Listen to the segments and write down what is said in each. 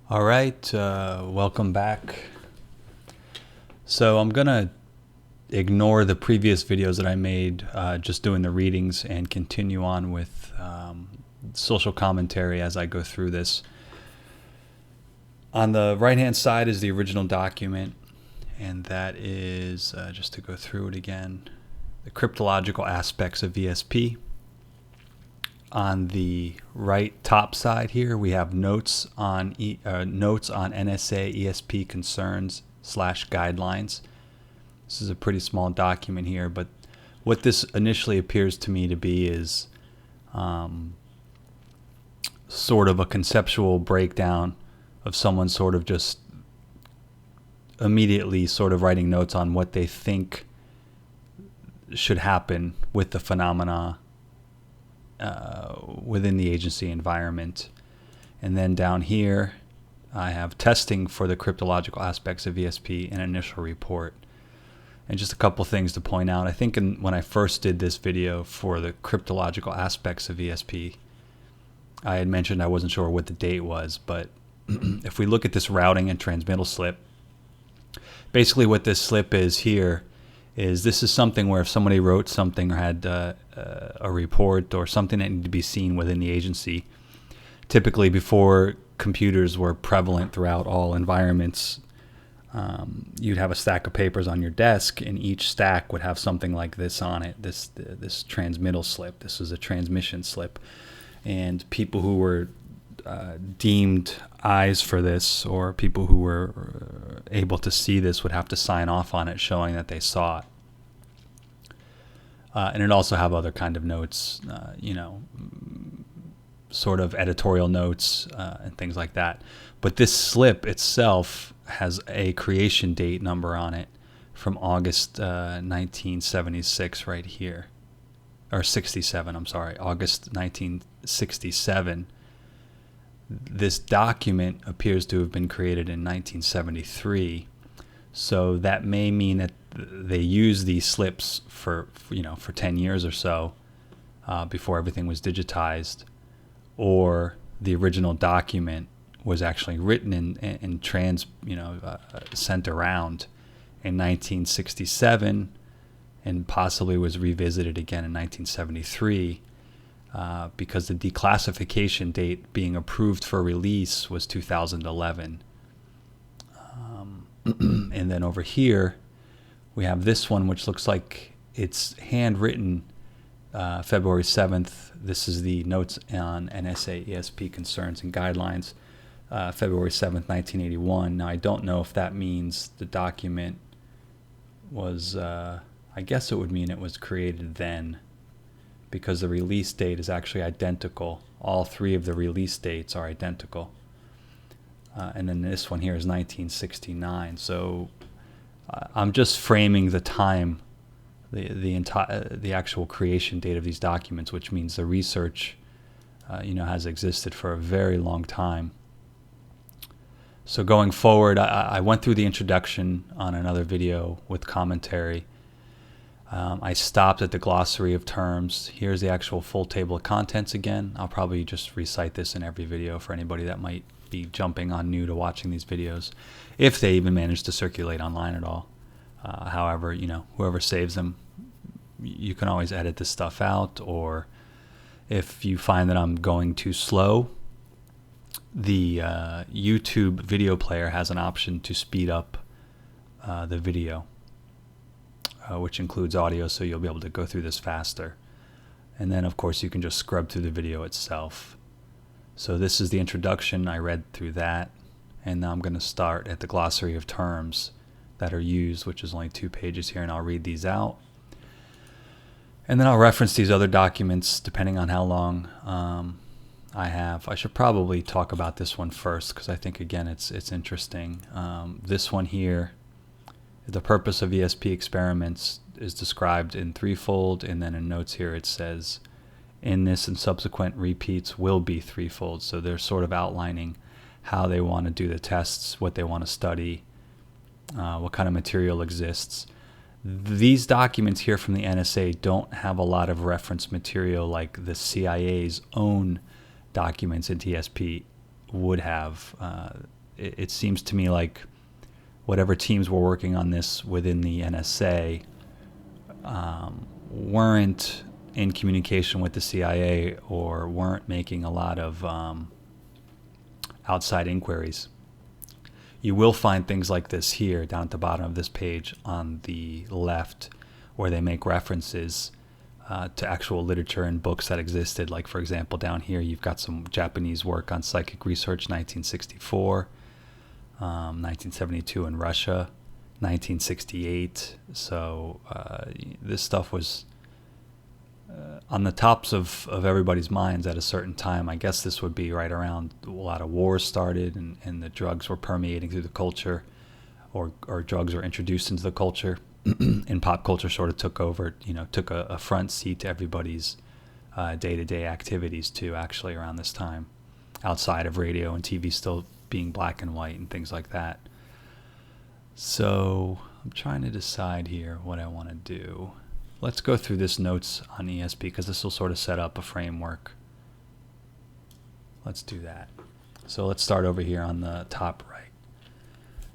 All right, welcome back. So I'm gonna ignore the previous videos that I made, just doing the readings, and continue on with social commentary as I go through this. On the right-hand side is the original document, and that is, just to go through it again, the cryptological aspects of ESP. On the right top side here, we have notes on NSA ESP concerns / guidelines. This is a pretty small document here, but what this initially appears to me to be is sort of a conceptual breakdown of someone sort of just immediately sort of writing notes on what they think should happen with the phenomena within the agency environment. And then down here I have testing for the cryptological aspects of ESP, an initial report. And just a couple things to point out. I think when I first did this video for the cryptological aspects of ESP, I had mentioned I wasn't sure what the date was, but if we look at this routing and transmittal slip, basically what this slip is here is this is something where if somebody wrote something or had a report or something that needed to be seen within the agency, typically before computers were prevalent throughout all environments, you'd have a stack of papers on your desk, and each stack would have something like this on it, this transmittal slip. This was a transmission slip. And people who were deemed eyes for this, or people who were able to see this, would have to sign off on it showing that they saw it. And it also have other kind of notes, sort of editorial notes and things like that. But this slip itself has a creation date number on it from August 1976 right here. Or 67, I'm sorry, August 1967. This document appears to have been created in 1973. So that may mean that they used these slips for 10 years or so before everything was digitized, or the original document was actually written and sent around in 1967, and possibly was revisited again in 1973 because the declassification date being approved for release was 2011. And then over here we have this one, which looks like it's handwritten February 7th. This is the notes on NSA ESP concerns and guidelines, February 7th, 1981. Now I don't know if that means the document was, I guess it would mean it was created then, because the release date is actually identical. All three of the release dates are identical. And then this one here is 1969. So I'm just framing the time, the actual creation date of these documents, which means the research has existed for a very long time. So going forward, I went through the introduction on another video with commentary. I stopped at the glossary of terms. Here's the actual full table of contents again. I'll probably just recite this in every video for anybody that might be jumping on new to watching these videos, if they even manage to circulate online at all. However, whoever saves them, you can always edit this stuff out, or if you find that I'm going too slow, the YouTube video player has an option to speed up the video, which includes audio, so you'll be able to go through this faster. And then of course you can just scrub through the video itself. So this is the introduction. I read through that, and now I'm going to start at the glossary of terms that are used, which is only 2 pages here, and I'll read these out. And then I'll reference these other documents depending on how long I have. I should probably talk about this one first, because I think, again, it's interesting. This one here, the purpose of ESP experiments is described in threefold, and then in notes here it says, in this and subsequent repeats will be threefold. So they're sort of outlining how they want to do the tests, what they want to study, what kind of material exists. These documents here from the NSA don't have a lot of reference material like the CIA's own documents in TSP would have. it seems to me like whatever teams were working on this within the NSA weren't in communication with the CIA or weren't making a lot of outside inquiries. You will find things like this here down at the bottom of this page on the left, where they make references to actual literature and books that existed. Like, for example, down here you've got some Japanese work on psychic research, 1964, 1972 in Russia, 1968. So this stuff was on the tops of everybody's minds at a certain time. I guess this would be right around a lot of wars started and the drugs were permeating through the culture, or drugs were introduced into the culture, and pop culture sort of took over, took a front seat to everybody's day-to-day activities too, actually, around this time, outside of radio and TV still being black and white and things like that. So I'm trying to decide here what I want to do. Let's go through this notes on ESP, because this will sort of set up a framework. Let's do that. So let's start over here on the top right.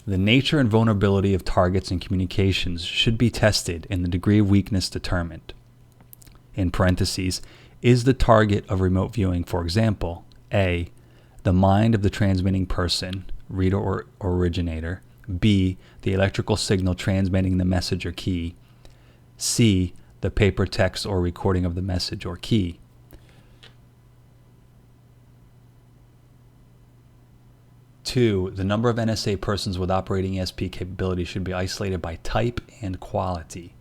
The nature and vulnerability of targets and communications should be tested and the degree of weakness determined. In parentheses, is the target of remote viewing, for example, A, the mind of the transmitting person, reader or originator, B, the electrical signal transmitting the message or key, C, the paper text or recording of the message or key. Two, the number of NSA persons with operating ESP capability should be isolated by type and quality.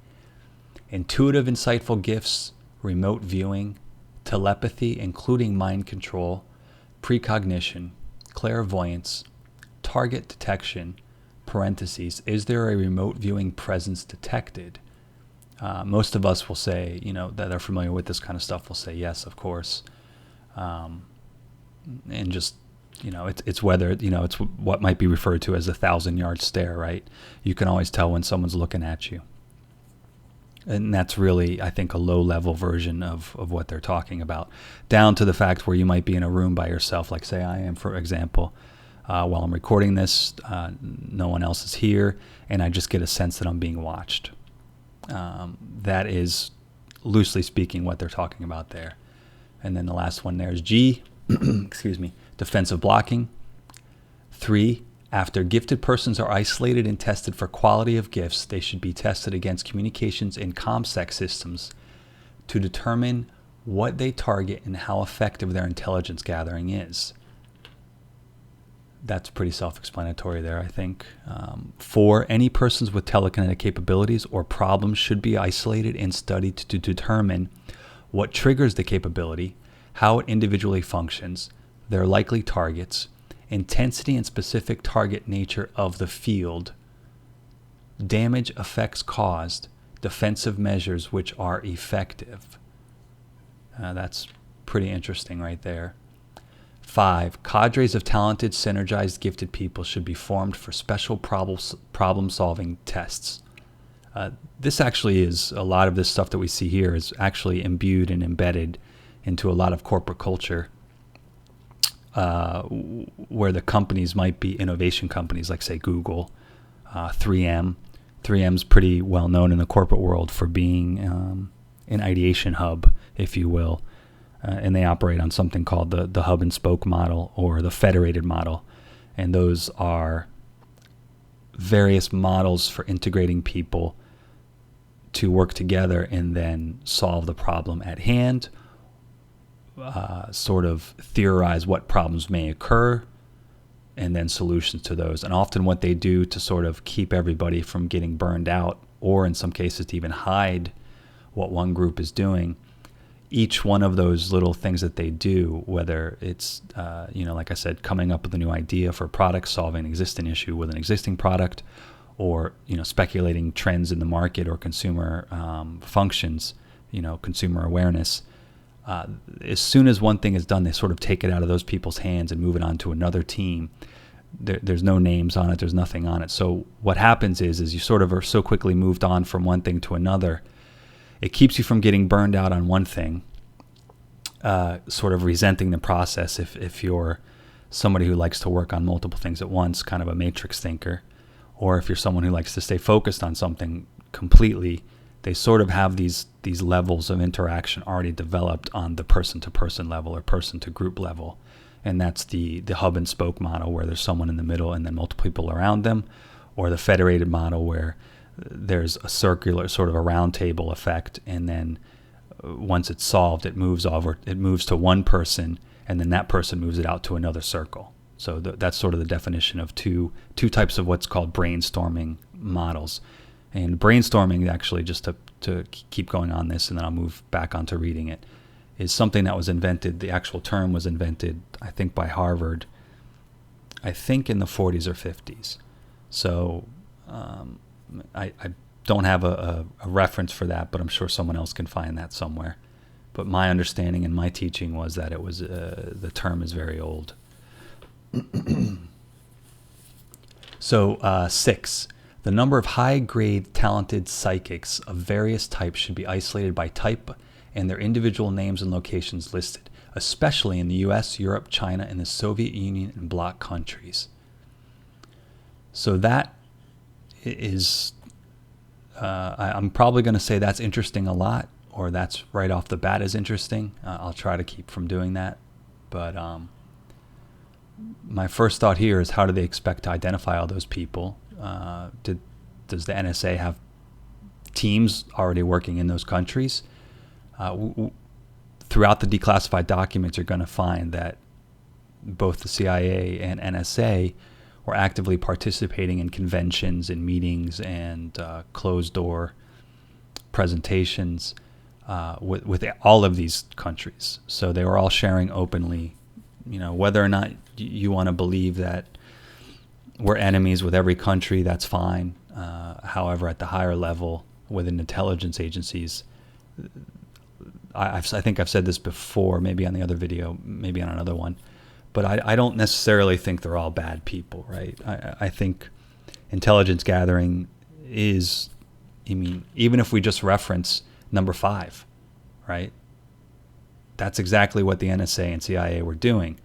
Intuitive, insightful gifts, remote viewing, telepathy, including mind control, precognition, clairvoyance, target detection, parentheses, is there a remote viewing presence detected? Most of us will say, that are familiar with this kind of stuff will say yes, of course. And just, it's whether, it's what might be referred to as a 1,000-yard stare, right? You can always tell when someone's looking at you. And that's really, I think, a low-level version of what they're talking about, down to the fact where you might be in a room by yourself, like say I am, for example. While I'm recording this, no one else is here, and I just get a sense that I'm being watched. That is, loosely speaking, what they're talking about there. And then the last one there is G, defensive blocking. 3, after gifted persons are isolated and tested for quality of gifts, they should be tested against communications and ComSec systems to determine what they target and how effective their intelligence gathering is. That's pretty self-explanatory there, I think. 4, any persons with telekinetic capabilities or problems should be isolated and studied to determine what triggers the capability, how it individually functions, their likely targets, intensity and specific target nature of the field, damage effects caused, defensive measures which are effective. That's pretty interesting right there. 5, cadres of talented, synergized, gifted people should be formed for special problem-solving tests. This actually is, a lot of this stuff that we see here is actually imbued and embedded into a lot of corporate culture, where the companies might be innovation companies, like say Google, 3M. 3M's pretty well known in the corporate world for being an ideation hub, if you will. And they operate on something called the hub and spoke model, or the federated model. And those are various models for integrating people to work together and then solve the problem at hand, sort of theorize what problems may occur, and then solutions to those. And often what they do to sort of keep everybody from getting burned out, or in some cases to even hide what one group is doing, each one of those little things that they do, whether it's, like I said, coming up with a new idea for a product, solving an existing issue with an existing product, or, speculating trends in the market or consumer functions, consumer awareness. As soon as one thing is done, they sort of take it out of those people's hands and move it on to another team. There's no names on it. There's nothing on it. So what happens is you sort of are so quickly moved on from one thing to another. It keeps you from getting burned out on one thing, sort of resenting the process if you're somebody who likes to work on multiple things at once, kind of a matrix thinker, or if you're someone who likes to stay focused on something completely, they sort of have these levels of interaction already developed on the person-to-person level or person-to-group level. And that's the hub and spoke model, where there's someone in the middle and then multiple people around them, or the federated model, where there's a circular sort of a round table effect, and then once it's solved, it moves to one person, and then that person moves it out to another circle. So that's sort of the definition of two types of what's called brainstorming models. And brainstorming, actually, just to keep going on this, and then I'll move back onto reading it, is something that was invented. The actual term was invented, I think, by Harvard, I think in the 40s or 50s. So I don't have a reference for that, but I'm sure someone else can find that somewhere. But my understanding and my teaching was that it was the term is very old. So 6. The number of high-grade talented psychics of various types should be isolated by type and their individual names and locations listed, especially in the U.S., Europe, China, and the Soviet Union and bloc countries. So that is, I'm probably going to say that's interesting a lot, or that's right off the bat is interesting. I'll try to keep from doing that. But my first thought here is, how do they expect to identify all those people? Does the NSA have teams already working in those countries? Throughout the declassified documents, you're going to find that both the CIA and NSA were actively participating in conventions and meetings and closed-door presentations with all of these countries. So they were all sharing openly, whether or not you want to believe that we're enemies with every country, that's fine. However, at the higher level within intelligence agencies, I think I've said this before, maybe on the other video, maybe on another one, but I don't necessarily think they're all bad people, right? I think intelligence gathering is, even if we just reference number 5, right? That's exactly what the NSA and CIA were doing.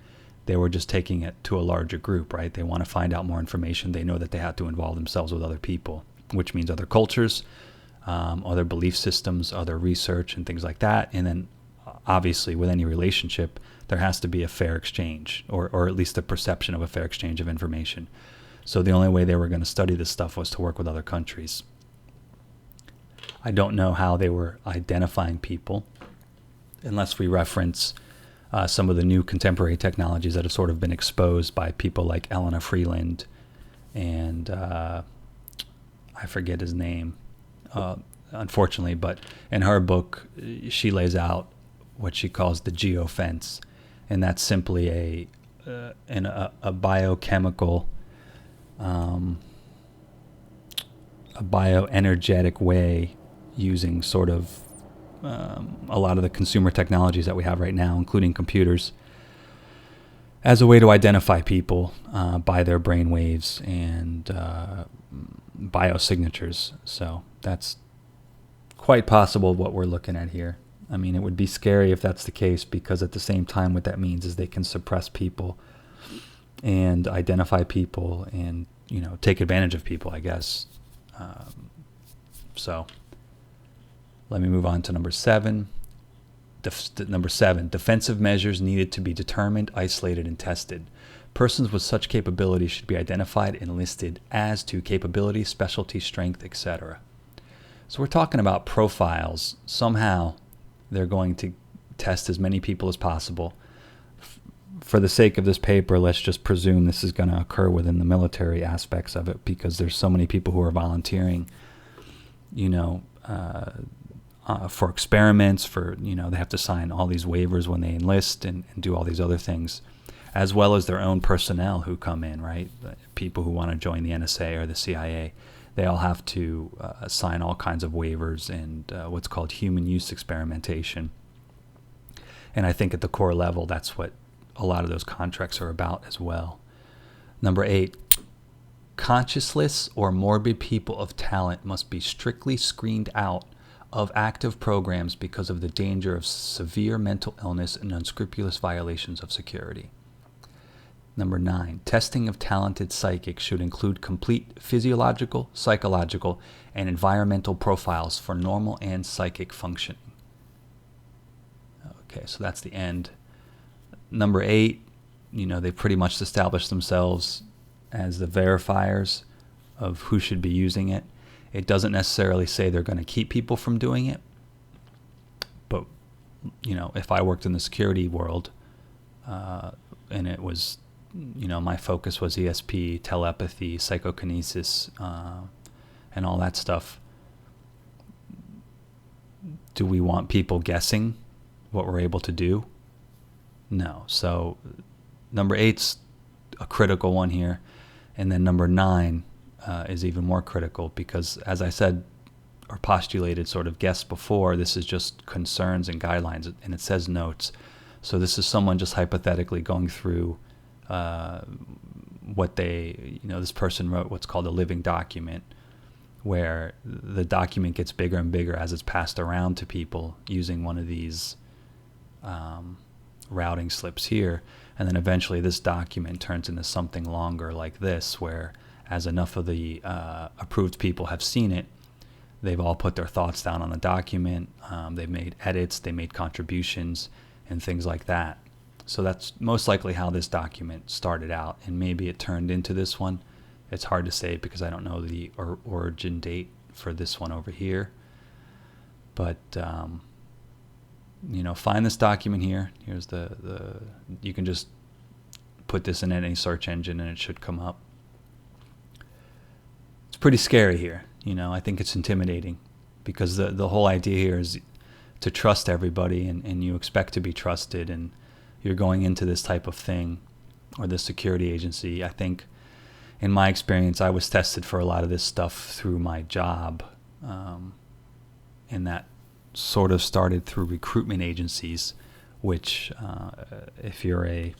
They were just taking it to a larger group, right? They want to find out more information. They know that they have to involve themselves with other people, which means other cultures, other belief systems, other research, and things like that. And then, obviously, with any relationship, there has to be a fair exchange, or at least a perception of a fair exchange of information. So the only way they were going to study this stuff was to work with other countries. I don't know how they were identifying people, unless we reference some of the new contemporary technologies that have sort of been exposed by people like Elena Freeland and I forget his name, unfortunately, but in her book, she lays out what she calls the geofence, and that's simply a biochemical, a bioenergetic way, using sort of a lot of the consumer technologies that we have right now, including computers, as a way to identify people by their brain waves and biosignatures. So that's quite possible what we're looking at here. It would be scary if that's the case, because at the same time, what that means is they can suppress people and identify people and, take advantage of people, I guess. So let me move on to number 7. Number 7, defensive measures needed to be determined, isolated, and tested. Persons with such capabilities should be identified and listed as to capability, specialty, strength, etc. So we're talking about profiles. Somehow they're going to test as many people as possible. For the sake of this paper, let's just presume this is going to occur within the military aspects of it, because there's so many people who are volunteering, for experiments, they have to sign all these waivers when they enlist and do all these other things, as well as their own personnel who come in, right? People who want to join the NSA or the CIA, they all have to sign all kinds of waivers and what's called human use experimentation. And I think at the core level, that's what a lot of those contracts are about as well. Number 8, conscienceless or morbid people of talent must be strictly screened out of active programs because of the danger of severe mental illness and unscrupulous violations of security. Number 9, testing of talented psychics should include complete physiological, psychological, and environmental profiles for normal and psychic functioning. Okay, so that's the end. Number 8, they pretty much established themselves as the verifiers of who should be using it. It doesn't necessarily say they're going to keep people from doing it, but if I worked in the security world and it was, my focus was ESP, telepathy, psychokinesis, and all that stuff, do we want people guessing what we're able to do? No. So number 8's a critical one here, and then number 9 is even more critical because, as I said or postulated, sort of guessed before, this is just concerns and guidelines, and it says notes. So this is someone just hypothetically going through what they, this person wrote what's called a living document, where the document gets bigger and bigger as it's passed around to people using one of these routing slips here. And then eventually this document turns into something longer like this, where as enough of the approved people have seen it, they've all put their thoughts down on the document. They've made edits, they made contributions, and things like that. So that's most likely how this document started out, and maybe it turned into this one. It's hard to say because I don't know the origin date for this one over here. But find this document here. Here's the you can just put this in any search engine and it should come up. It's pretty scary here. I think it's intimidating because the whole idea here is to trust everybody, and you expect to be trusted, and you're going into this type of thing or this security agency. I think in my experience, I was tested for a lot of this stuff through my job, and that sort of started through recruitment agencies, which if you're a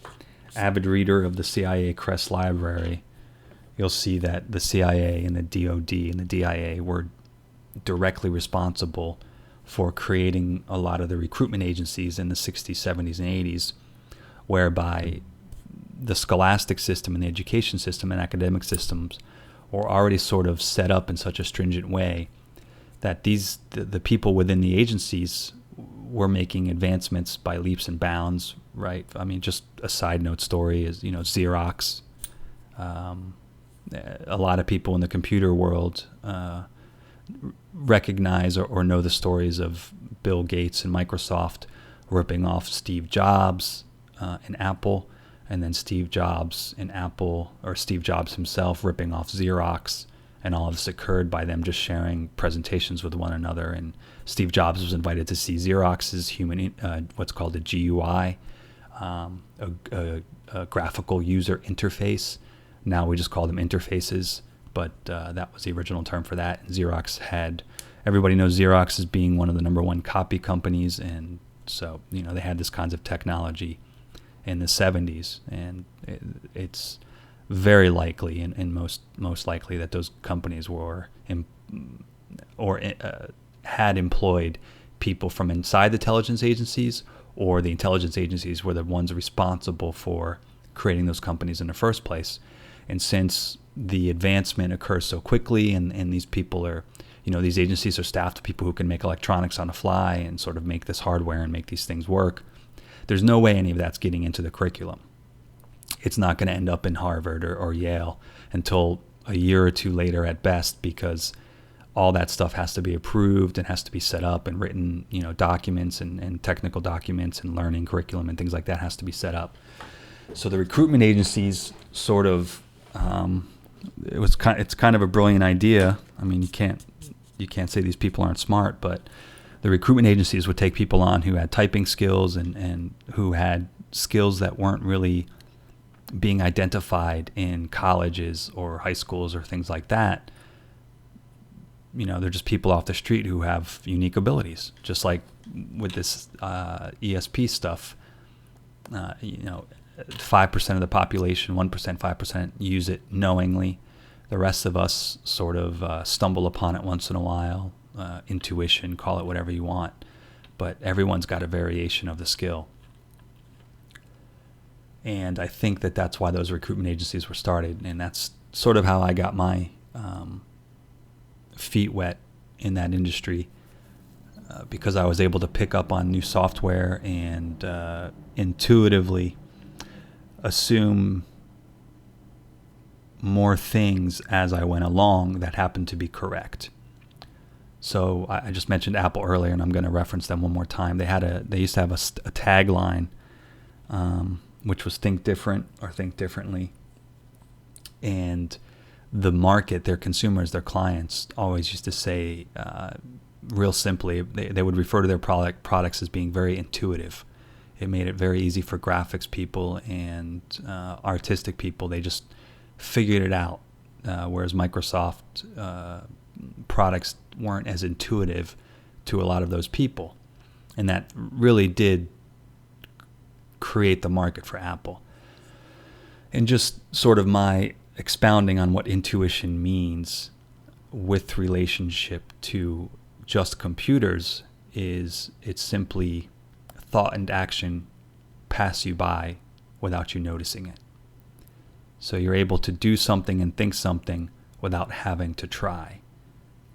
avid reader of the CIA Crest Library, you'll see that the CIA and the DOD and the DIA were directly responsible for creating a lot of the recruitment agencies in the 60s, 70s, and 80s, whereby the scholastic system and the education system and academic systems were already sort of set up in such a stringent way that the people within the agencies were making advancements by leaps and bounds, right? I mean, just a side note story is, Xerox. A lot of people in the computer world recognize or know the stories of Bill Gates and Microsoft ripping off Steve Jobs and Apple, and then Steve Jobs and Apple, or Steve Jobs himself ripping off Xerox, and all of this occurred by them just sharing presentations with one another. And Steve Jobs was invited to see Xerox's what's called a GUI, a graphical user interface. Now we just call them interfaces, but that was the original term for that. And Xerox everybody knows Xerox as being one of the number one copy companies, and so they had this kinds of technology in the 70s, and it's very likely and most likely that those companies were had employed people from inside the intelligence agencies, or the intelligence agencies were the ones responsible for creating those companies in the first place. And since the advancement occurs so quickly, and these people are, these agencies are staffed with people who can make electronics on the fly and sort of make this hardware and make these things work, there's no way any of that's getting into the curriculum. It's not going to end up in Harvard or Yale until a year or two later at best, because all that stuff has to be approved and has to be set up and written, documents and technical documents and learning curriculum and things like that has to be set up. So the recruitment agencies sort of, it's kind of a brilliant idea. I mean, you can't say these people aren't smart, but the recruitment agencies would take people on who had typing skills and who had skills that weren't really being identified in colleges or high schools or things like that. They're just people off the street who have unique abilities, just like with this ESP stuff. 5% of the population, 1%, 5% use it knowingly. The rest of us sort of stumble upon it once in a while. Intuition, call it whatever you want, but everyone's got a variation of the skill. And I think that that's why those recruitment agencies were started. And that's sort of how I got my feet wet in that industry, because I was able to pick up on new software and intuitively assume more things as I went along that happened to be correct. So I just mentioned Apple earlier, and I'm going to reference them one more time. They used to have a tagline, which was "Think different" or "Think differently," and the market, their consumers, their clients, always used to say, real simply, they would refer to their products as being very intuitive. It made it very easy for graphics people and artistic people. They just figured it out, whereas Microsoft products weren't as intuitive to a lot of those people. And that really did create the market for Apple. And just sort of my expounding on what intuition means with relationship to just computers is it's simply thought and action pass you by without you noticing it. So you're able to do something and think something without having to try.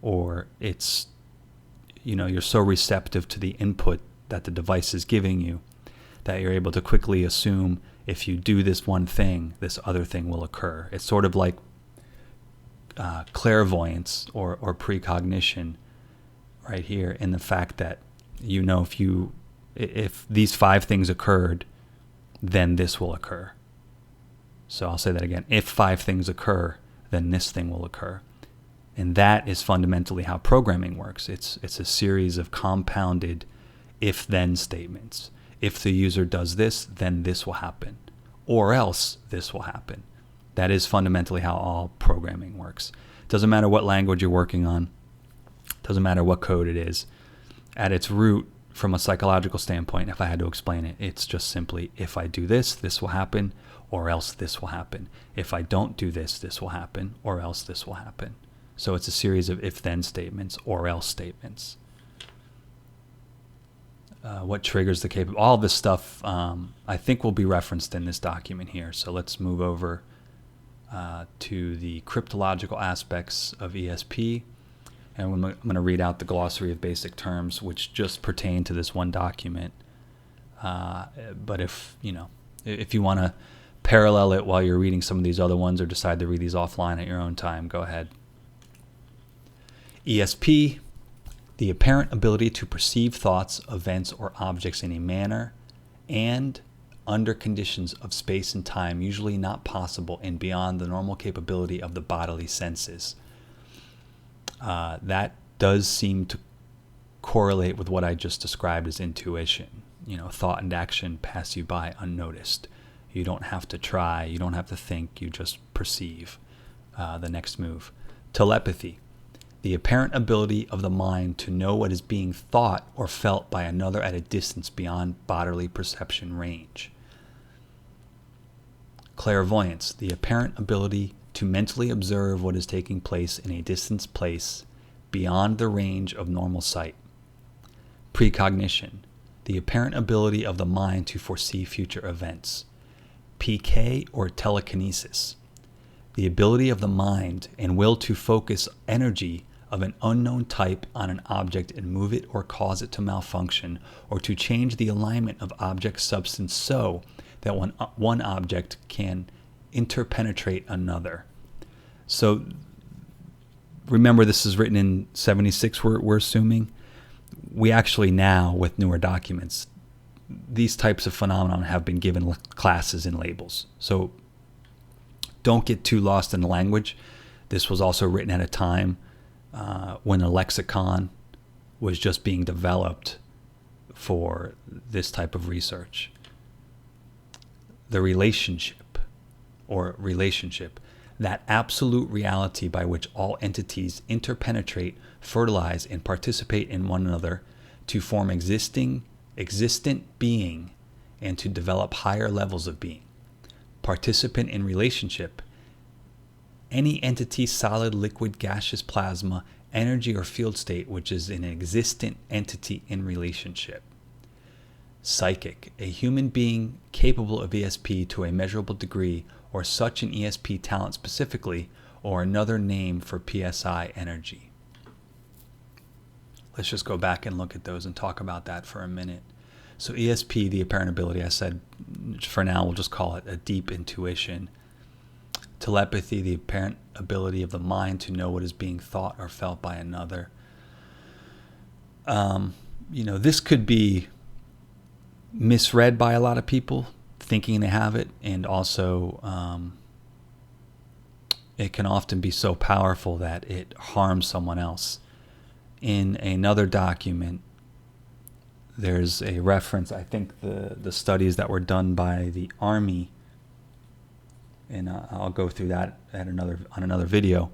Or it's, you're so receptive to the input that the device is giving you that you're able to quickly assume if you do this one thing, this other thing will occur. It's sort of like clairvoyance or precognition right here, in the fact that if these 5 things occurred, then this will occur. So I'll say that again. If 5 things occur, then this thing will occur. And that is fundamentally how programming works. It's a series of compounded if-then statements. If the user does this, then this will happen. Or else this will happen. That is fundamentally how all programming works. It doesn't matter what language you're working on. It doesn't matter what code it is. At its root, from a psychological standpoint, if I had to explain it, it's just simply, if I do this, this will happen, or else this will happen. If I don't do this, this will happen, or else this will happen. So it's a series of if-then statements or else statements. What triggers the capability? All of this stuff I think will be referenced in this document here. So let's move over to the cryptological aspects of ESP. And I'm going to read out the glossary of basic terms, which just pertain to this one document. But if you want to parallel it while you're reading some of these other ones, or decide to read these offline at your own time, go ahead. ESP, the apparent ability to perceive thoughts, events, or objects in a manner and under conditions of space and time usually not possible and beyond the normal capability of the bodily senses. That does seem to correlate with what I just described as intuition. Thought and action pass you by unnoticed. You don't have to try, you don't have to think, you just perceive the next move. Telepathy, the apparent ability of the mind to know what is being thought or felt by another at a distance beyond bodily perception range. Clairvoyance, the apparent ability to mentally observe what is taking place in a distant place beyond the range of normal sight. Precognition, the apparent ability of the mind to foresee future events. PK or telekinesis, the ability of the mind and will to focus energy of an unknown type on an object and move it or cause it to malfunction, or to change the alignment of object substance so that one object can interpenetrate another. So remember, this is written in 76, we're assuming. We actually now, with newer documents, these types of phenomena have been given classes and labels. So don't get too lost in the language. This was also written at a time when a lexicon was just being developed for this type of research. The relationship, that absolute reality by which all entities interpenetrate, fertilize, and participate in one another to form existent being and to develop higher levels of being. Participant in relationship, any entity, solid, liquid, gaseous, plasma, energy, or field state which is an existent entity in relationship. psychic, a human being capable of ESP to a measurable degree, or such an ESP talent specifically, or another name for PSI energy. Let's just go back and look at those and talk about that for a minute. So ESP, the apparent ability, I said, for now we'll just call it a deep intuition. Telepathy, the apparent ability of the mind to know what is being thought or felt by another. This could be misread by a lot of people, thinking they have it, and also it can often be so powerful that it harms someone else. In another document, there's a reference, I think the studies that were done by the Army, and I'll go through that on another video.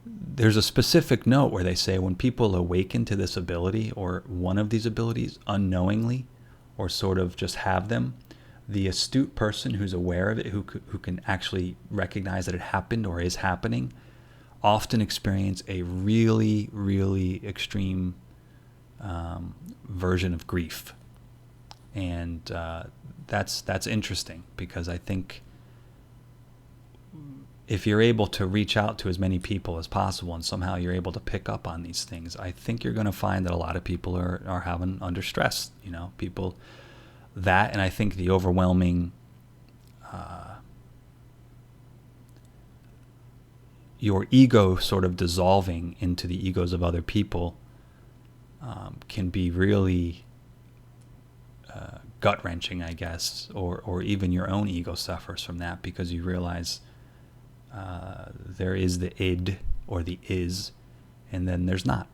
There's a specific note where they say when people awaken to this ability or one of these abilities unknowingly, or sort of just have them, the astute person who's aware of it, who can actually recognize that it happened or is happening, often experience a really, really extreme version of grief. And that's interesting, because I think if you're able to reach out to as many people as possible and somehow you're able to pick up on these things, I think you're going to find that a lot of people are having under stress, people that, and I think the overwhelming your ego sort of dissolving into the egos of other people can be really gut-wrenching, I guess, or even your own ego suffers from that, because you realize there is the id, or the is, and then there's not.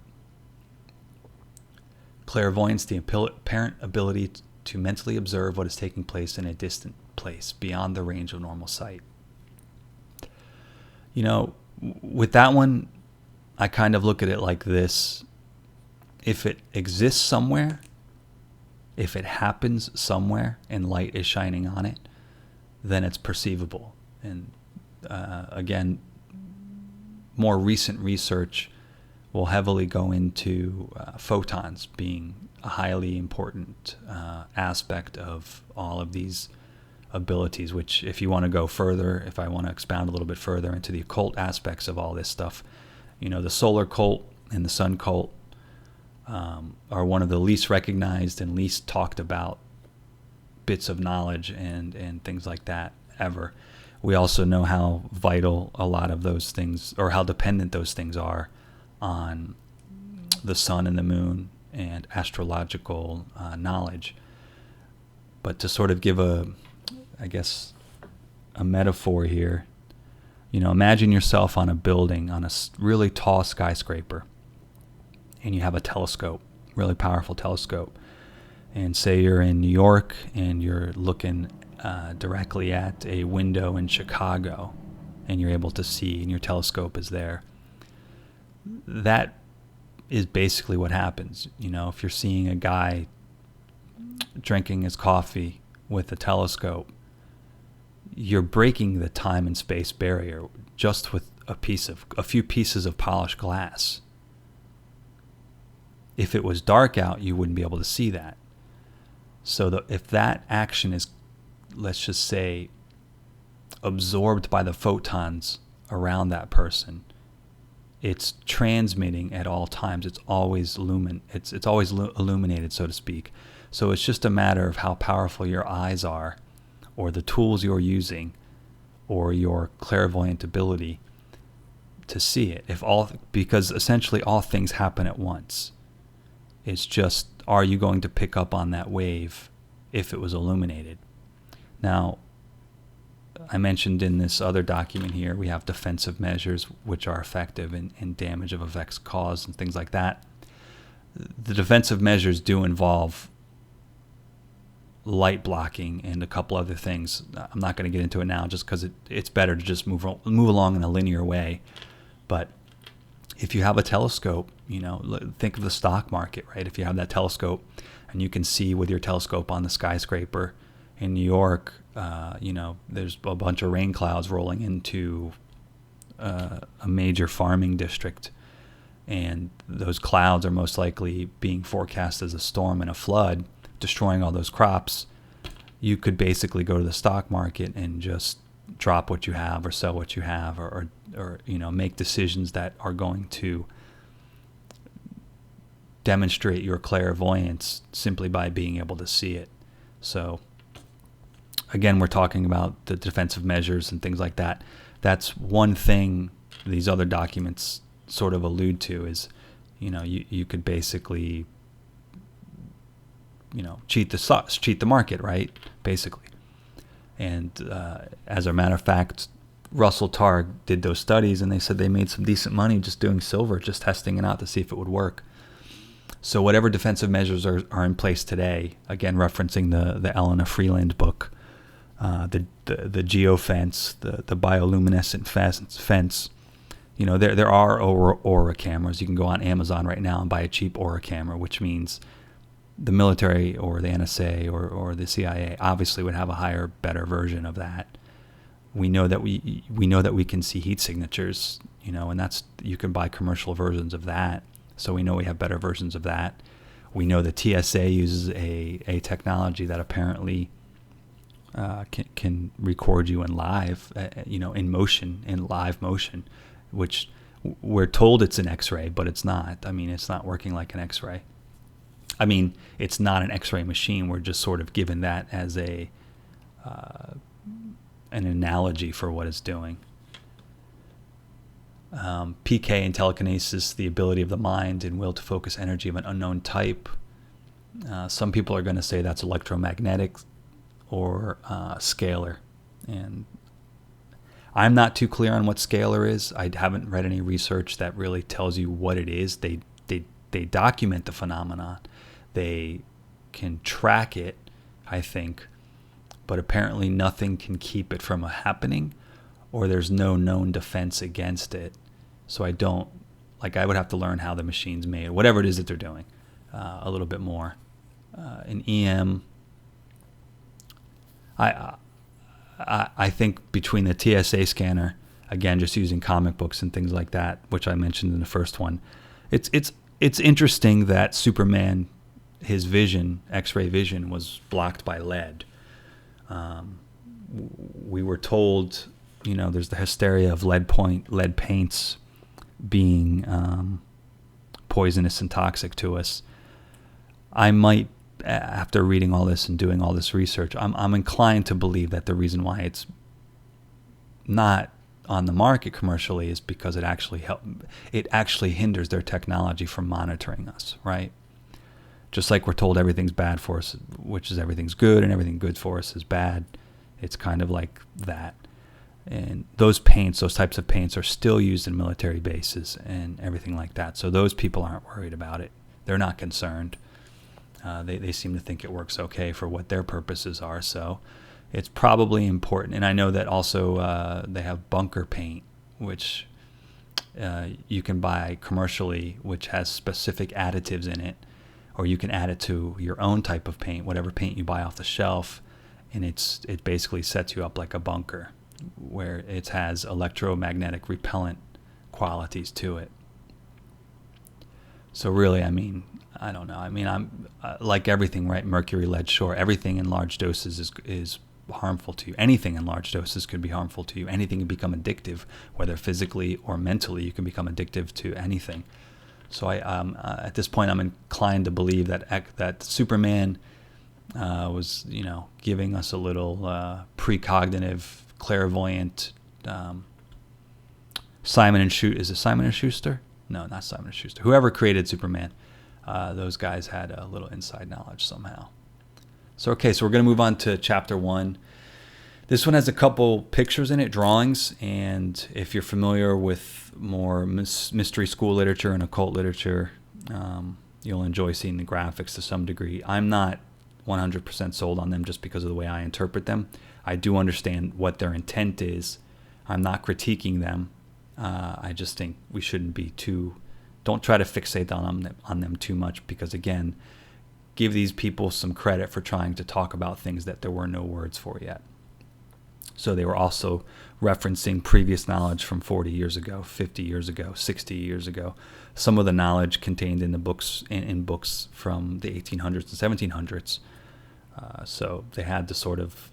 Clairvoyance, the apparent ability to mentally observe what is taking place in a distant place beyond the range of normal sight. With that one, I kind of look at it like this. If it exists somewhere, if it happens somewhere and light is shining on it, then it's perceivable. And again, more recent research will heavily go into photons being a highly important aspect of all of these abilities, which, if you want to go further, if I want to expound a little bit further into the occult aspects of all this stuff, the solar cult and the sun cult are one of the least recognized and least talked about bits of knowledge and things like that ever. We also know how vital a lot of those things, or how dependent those things are on the sun and the moon and astrological knowledge. But to sort of give a metaphor here, imagine yourself on a building, on a really tall skyscraper, and you have a telescope, really powerful telescope. And say you're in New York and you're looking directly at a window in Chicago, and you're able to see, and your telescope is there. That is basically what happens. If you're seeing a guy drinking his coffee with a telescope, you're breaking the time and space barrier just with a few pieces of polished glass. If it was dark out, you wouldn't be able to see that. So if that action is, let's just say, absorbed by the photons around that person, it's transmitting at all times. It's always illuminated, so to speak. So it's just a matter of how powerful your eyes are, or the tools you're using, or your clairvoyant ability to see it. Because essentially all things happen at once. It's just, are you going to pick up on that wave if it was illuminated? Now, I mentioned in this other document here, we have defensive measures which are effective in damage of effects caused and things like that. The defensive measures do involve light blocking and a couple other things. I'm not going to get into it now just because it's better to just move along in a linear way. But if you have a telescope, think of the stock market, right? If you have that telescope and you can see with your telescope on the skyscraper in New York, there's a bunch of rain clouds rolling into a major farming district, and those clouds are most likely being forecast as a storm and a flood. destroying all those crops, you could basically go to the stock market and just drop what you have or sell what you have, or make decisions that are going to demonstrate your clairvoyance simply by being able to see it. So again, we're talking about the defensive measures and things like that. That's one thing these other documents sort of allude to is, you could basically, cheat the market, right? Basically. And as a matter of fact, Russell Targ did those studies, and they said they made some decent money just doing silver, just testing it out to see if it would work. So whatever defensive measures are in place today, again referencing the Elena Freeland book, the geofence, the bioluminescent fence, there are aura cameras. You can go on Amazon right now and buy a cheap aura camera, which means the military or the NSA or the CIA obviously would have a higher, better version of that. We know that we can see heat signatures, and that's, you can buy commercial versions of that. So we know we have better versions of that. We know the TSA uses a technology that apparently can record you in live, in motion, in live motion, which we're told it's an X-ray, but it's not. I mean, it's not working like an X-ray. I mean, it's not an X-ray machine. We're just sort of given that as an analogy for what it's doing. PK and telekinesis, the ability of the mind and will to focus energy of an unknown type. Some people are going to say that's electromagnetic or scalar. And I'm not too clear on what scalar is. I haven't read any research that really tells you what it is. They document the phenomenon. They can track it, I think, but apparently nothing can keep it from happening, or there's no known defense against it. So I would have to learn how the machine's made, whatever it is that they're doing, a little bit more. In EM, I think between the TSA scanner, again, just using comic books and things like that, which I mentioned in the first one, it's interesting that Superman, his vision, X-ray vision, was blocked by lead. We were told, there's the hysteria of lead paints being poisonous and toxic to us. I might, after reading all this and doing all this research, I'm inclined to believe that the reason why it's not on the market commercially is because it actually hinders their technology from monitoring us, right? Just like we're told everything's bad for us, which is everything's good, and everything good for us is bad. It's kind of like that. And those types of paints are still used in military bases and everything like that. So those people aren't worried about it. They're not concerned. They seem to think it works okay for what their purposes are. So it's probably important. And I know that also they have bunker paint, which you can buy commercially, which has specific additives in it, or you can add it to your own type of paint, whatever paint you buy off the shelf, and it basically sets you up like a bunker, where it has electromagnetic repellent qualities to it. So really, I mean, I don't know. I mean, I'm like everything, right? Mercury, lead, sure. Everything in large doses is harmful to you. Anything in large doses could be harmful to you. Anything can become addictive, whether physically or mentally. You can become addictive to anything. So at this point, I'm inclined to believe that Superman was, giving us a little precognitive, clairvoyant. Simon and Schuster. Is it Simon and Schuster? No, not Simon and Schuster. Whoever created Superman, those guys had a little inside knowledge somehow. So we're going to move on to chapter 1. This one has a couple pictures in it, drawings, and if you're familiar with more mystery school literature and occult literature, you'll enjoy seeing the graphics to some degree. I'm not 100% sold on them just because of the way I interpret them. I do understand what their intent is. I'm not critiquing them. I just think we shouldn't don't try to fixate on them too much, because again, give these people some credit for trying to talk about things that there were no words for yet. So they were also referencing previous knowledge from 40 years ago, 50 years ago, 60 years ago. Some of the knowledge contained in the books in books from the 1800s and 1700s. So they had to sort of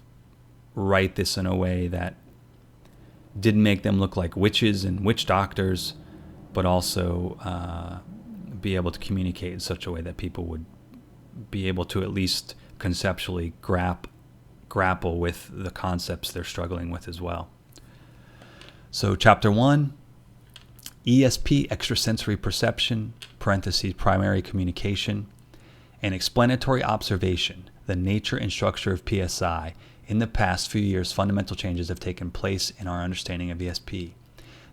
write this in a way that didn't make them look like witches and witch doctors, but also be able to communicate in such a way that people would be able to at least conceptually grapple with the concepts they're struggling with as well. So chapter 1, ESP, extrasensory perception, parentheses, primary communication, and explanatory observation, the nature and structure of PSI. In the past few years, fundamental changes have taken place in our understanding of ESP.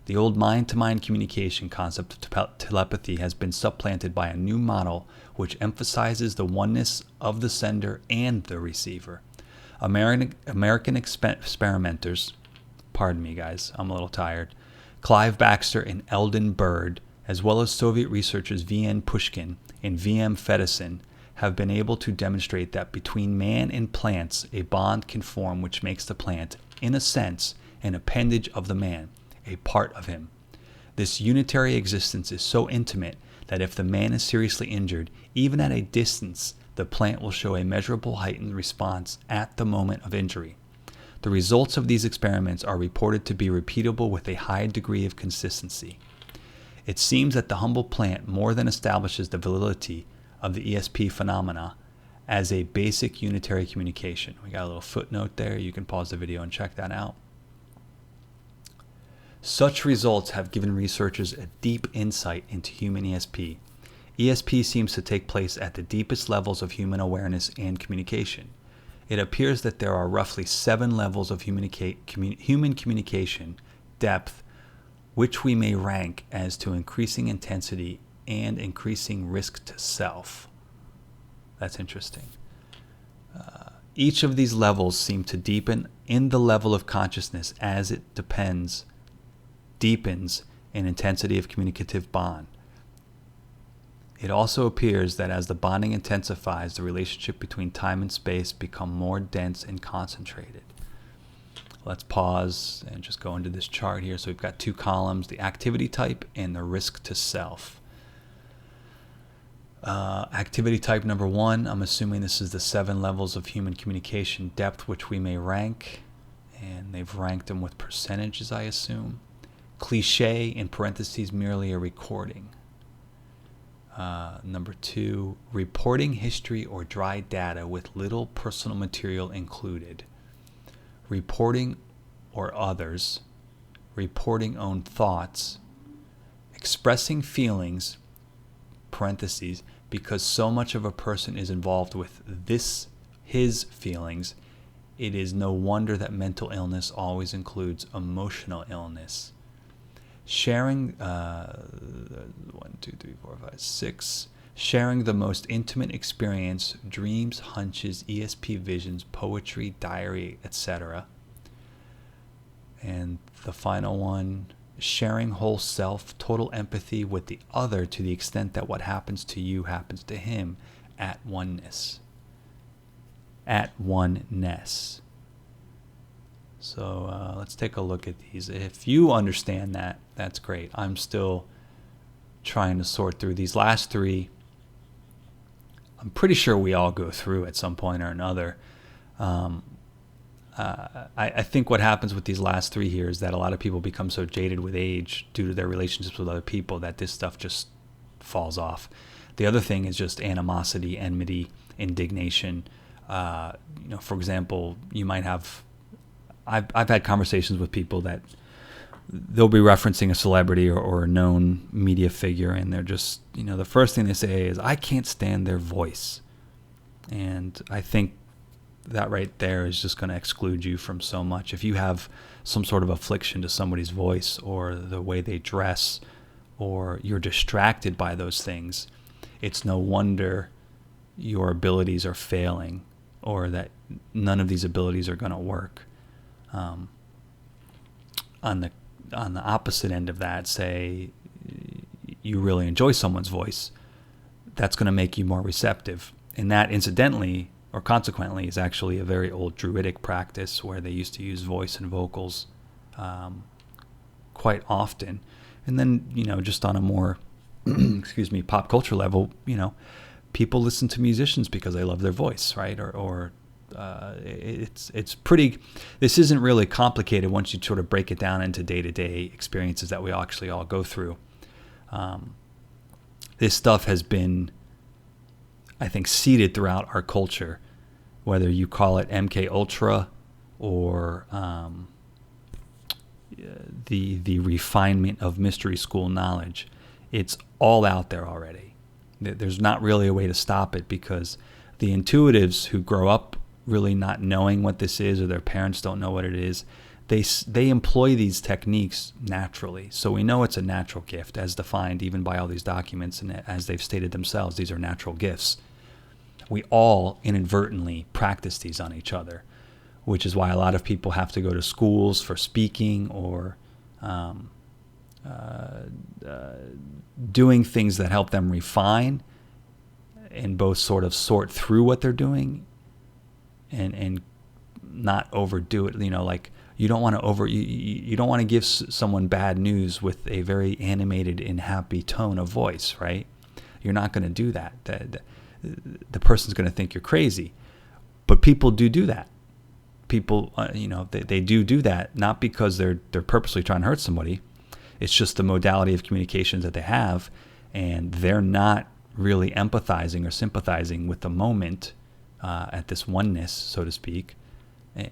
The old mind-to-mind communication concept of telepathy has been supplanted by a new model which emphasizes the oneness of the sender and the receiver. American experimenters, pardon me guys, I'm a little tired, Clive Baxter and Eldon Bird, as well as Soviet researchers V.N. Pushkin and V.M. Feddersen, have been able to demonstrate that between man and plants, a bond can form which makes the plant, in a sense, an appendage of the man, a part of him. This unitary existence is so intimate that if the man is seriously injured, even at a distance, the plant will show a measurable heightened response at the moment of injury. The results of these experiments are reported to be repeatable with a high degree of consistency. It seems that the humble plant more than establishes the validity of the ESP phenomena as a basic unitary communication. We got a little footnote there. You can pause the video and check that out. Such results have given researchers a deep insight into human ESP. ESP seems to take place at the deepest levels of human awareness and communication. It appears that there are roughly 7 levels of human communication depth, which we may rank as to increasing intensity and increasing risk to self. That's interesting. Each of these levels seem to deepen in the level of consciousness as it deepens in intensity of communicative bond. It also appears that as the bonding intensifies, the relationship between time and space become more dense and concentrated. Let's pause and just go into this chart here. So we've got 2 columns, the activity type and the risk to self. Activity type number 1, I'm assuming this is the 7 levels of human communication depth, which we may rank, and they've ranked them with percentages, I assume. Cliche, in parentheses, merely a recording. Number 2, reporting history or dry data with little personal material included. Reporting or others. Reporting own thoughts. Expressing feelings, parentheses, because so much of a person is involved with his feelings, it is no wonder that mental illness always includes emotional illness. Sharing, 6. Sharing the most intimate experience, dreams, hunches, ESP visions, poetry, diary, etc. And the final one, sharing whole self, total empathy with the other to the extent that what happens to you happens to him at oneness. At oneness. So let's take a look at these. If you understand that, that's great. I'm still trying to sort through these last 3. I'm pretty sure we all go through at some point or another. I think what happens with these last 3 here is that a lot of people become so jaded with age due to their relationships with other people that this stuff just falls off. The other thing is just animosity, enmity, indignation. For example, you might have... I've had conversations with people that they'll be referencing a celebrity or a known media figure, and they're just, the first thing they say is, I can't stand their voice. And I think that right there is just going to exclude you from so much. If you have some sort of affliction to somebody's voice or the way they dress, or you're distracted by those things, it's no wonder your abilities are failing, or that none of these abilities are going to work. On the opposite end of that, say you really enjoy someone's voice, that's going to make you more receptive. And that, incidentally, or consequently, is actually a very old Druidic practice where they used to use voice and vocals quite often. And then, just on a more, pop culture level, people listen to musicians because they love their voice, right? It's pretty. This isn't really complicated once you sort of break it down into day-to-day experiences that we actually all go through. This stuff has been, I think, seeded throughout our culture, whether you call it MK Ultra or the refinement of mystery school knowledge. It's all out there already. There's not really a way to stop it, because the intuitives who grow up really not knowing what this is, or their parents don't know what it is, they employ these techniques naturally. So we know it's a natural gift, as defined even by all these documents, and as they've stated themselves, these are natural gifts. We all inadvertently practice these on each other, which is why a lot of people have to go to schools for speaking, or doing things that help them refine and both sort of sort through what they're doing and not overdo it. Like, you don't want to you don't want to give someone bad news with a very animated and happy tone of voice, right? You're not going to do that. The person's going to think you're crazy. But people do that. People, they do that, not because they're purposely trying to hurt somebody. It's just the modality of communications that they have, and they're not really empathizing or sympathizing with the moment at this oneness, so to speak,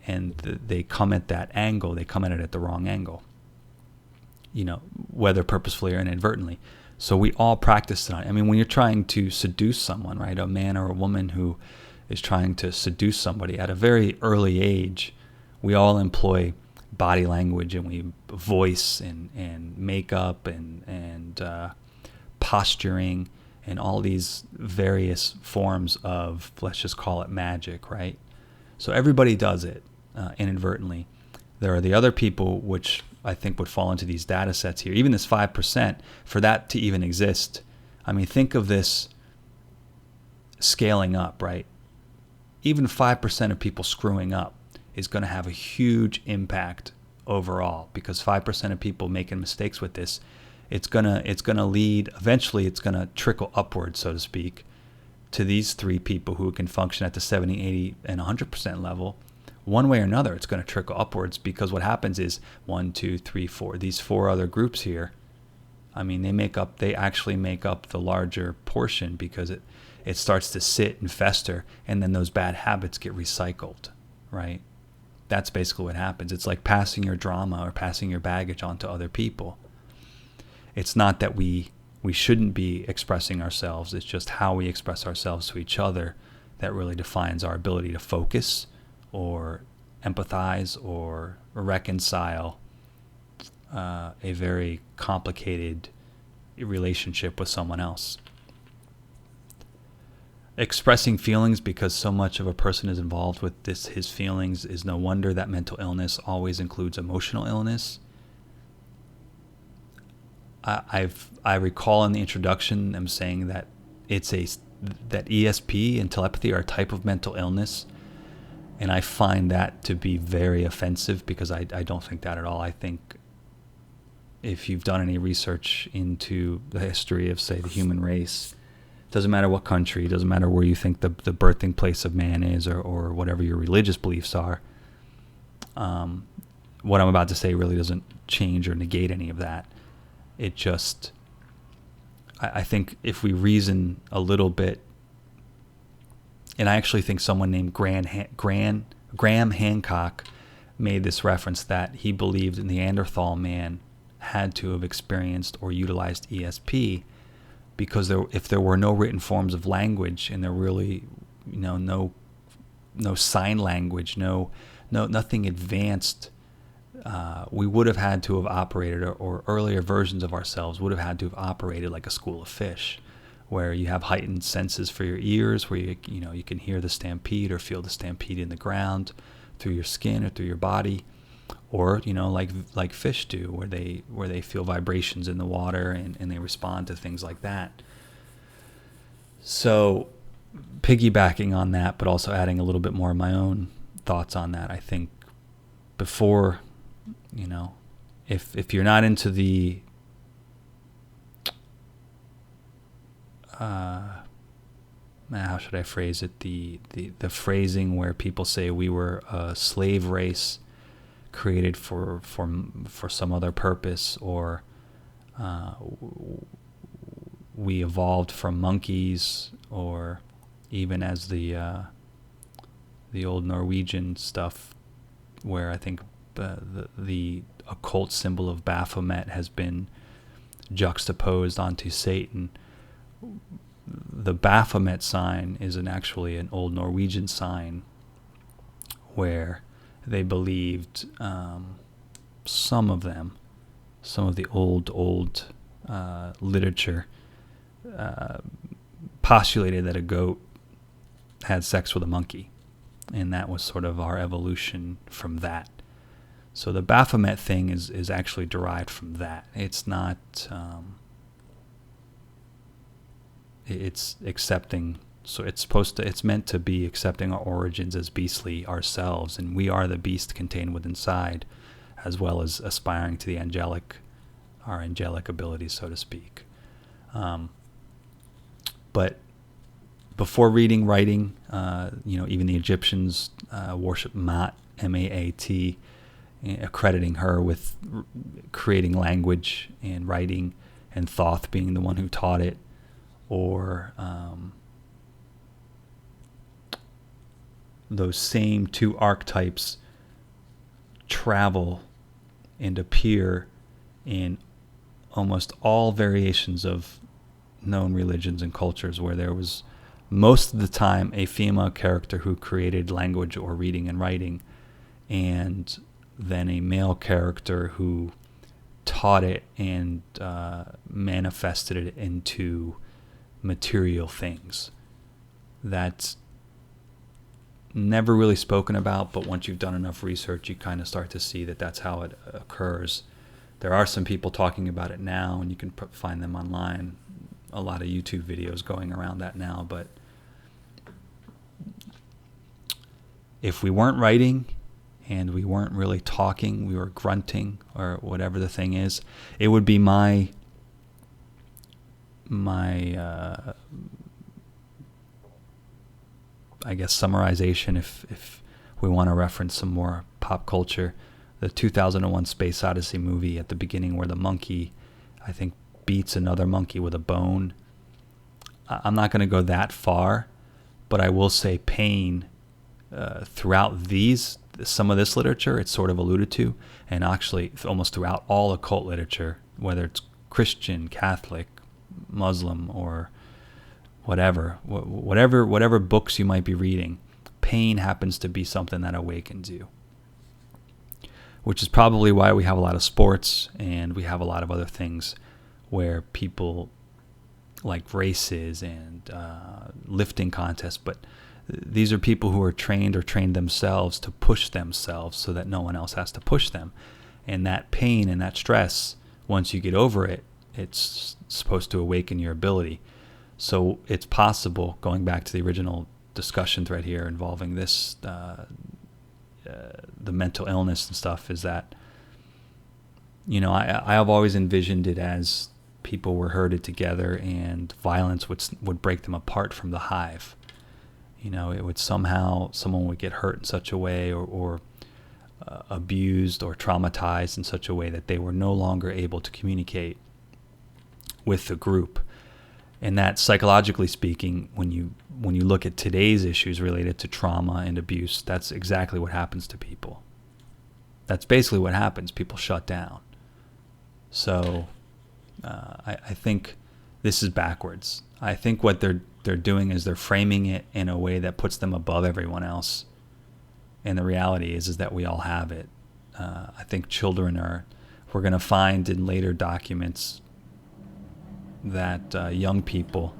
and they come at that angle. They come at it at the wrong angle, whether purposefully or inadvertently. So we all practice it. I mean, when you're trying to seduce someone, right, a man or a woman who is trying to seduce somebody at a very early age, we all employ body language, and we voice and makeup and posturing and all these various forms of, let's just call it magic, right? So everybody does it inadvertently. There are the other people, which I think would fall into these data sets here. Even this 5%, for that to even exist, I mean, think of this scaling up, right? Even 5% of people screwing up is going to have a huge impact overall, because 5% of people making mistakes with this, it's gonna lead, eventually it's gonna trickle upwards, so to speak, to these three people who can function at the 70, 80, and 100% level. One way or another, it's going to trickle upwards, because what happens is 1, 2, 3, 4, these four other groups here, I mean, they actually make up the larger portion, because it starts to sit and fester, and then those bad habits get recycled, right? That's basically what happens. It's like passing your drama or passing your baggage on to other people. It's not that we shouldn't be expressing ourselves. It's just how we express ourselves to each other that really defines our ability to focus or empathize or reconcile a very complicated relationship with someone else. Expressing feelings because so much of a person is involved with his feelings is no wonder that mental illness always includes emotional illness. I recall in the introduction them saying that that ESP and telepathy are a type of mental illness, and I find that to be very offensive, because I don't think that at all. I think if you've done any research into the history of, say, the human race, doesn't matter what country, doesn't matter where you think the birthing place of man is, or whatever your religious beliefs are, what I'm about to say really doesn't change or negate any of that. It just, I think if we reason a little bit, and I actually think someone named Graham Hancock made this reference, that he believed the Neanderthal man had to have experienced or utilized ESP, because if there were no written forms of language, and there really, no sign language, nothing advanced, we would have had to have operated, or earlier versions of ourselves would have had to have operated like a school of fish, where you have heightened senses for your ears, where you can hear the stampede or feel the stampede in the ground through your skin or through your body, or like fish do, where they feel vibrations in the water and they respond to things like that. So piggybacking on that, but also adding a little bit more of my own thoughts on that. I think before, if you're not into the how should I phrase it? The phrasing where people say we were a slave race created for some other purpose, or we evolved from monkeys, or even as the old Norwegian stuff, where I think the occult symbol of Baphomet has been juxtaposed onto Satan. The Baphomet sign is actually an old Norwegian sign where they believed, some of the old literature postulated that a goat had sex with a monkey, and that was sort of our evolution from that. So the Baphomet thing is actually derived from that. It's not, it's accepting, so it's meant to be accepting our origins as beastly ourselves, and we are the beast contained within inside, as well as aspiring to our angelic abilities, so to speak. But before reading, writing, even the Egyptians worship Maat, M-A-A-T, accrediting her with creating language and writing, and Thoth being the one who taught it, or those same two archetypes travel and appear in almost all variations of known religions and cultures, where there was most of the time a female character who created language or reading and writing, and then a male character who taught it and manifested it into material things. That's never really spoken about, but once you've done enough research, you kind of start to see that that's how it occurs. There are some people talking about it now, and you can find them online. A lot of YouTube videos going around that now, but if we weren't writing and we weren't really talking, we were grunting or whatever the thing is, it would be my I guess summarization, if we want to reference some more pop culture, the 2001 Space Odyssey movie at the beginning, where the monkey, I think, beats another monkey with a bone. I'm not going to go that far, but I will say pain throughout some of this literature, it's sort of alluded to, and actually almost throughout all occult literature, whether it's Christian, Catholic, Muslim, or whatever books you might be reading, pain happens to be something that awakens you, which is probably why we have a lot of sports and we have a lot of other things where people like races and lifting contests, but these are people who are trained or trained themselves to push themselves so that no one else has to push them. And that pain and that stress, once you get over it, it's supposed to awaken your ability. So it's possible, going back to the original discussion thread here involving this, the mental illness and stuff, is that, I have always envisioned it as people were herded together and violence would break them apart from the hive. It would someone would get hurt in such a way, or abused or traumatized in such a way that they were no longer able to communicate with the group. And that, psychologically speaking, when you look at today's issues related to trauma and abuse, that's exactly what happens to people. That's basically what happens. People shut down. So I think this is backwards. I think what they're doing is they're framing it in a way that puts them above everyone else. And the reality is that we all have it. I think we're going to find in later documents that young people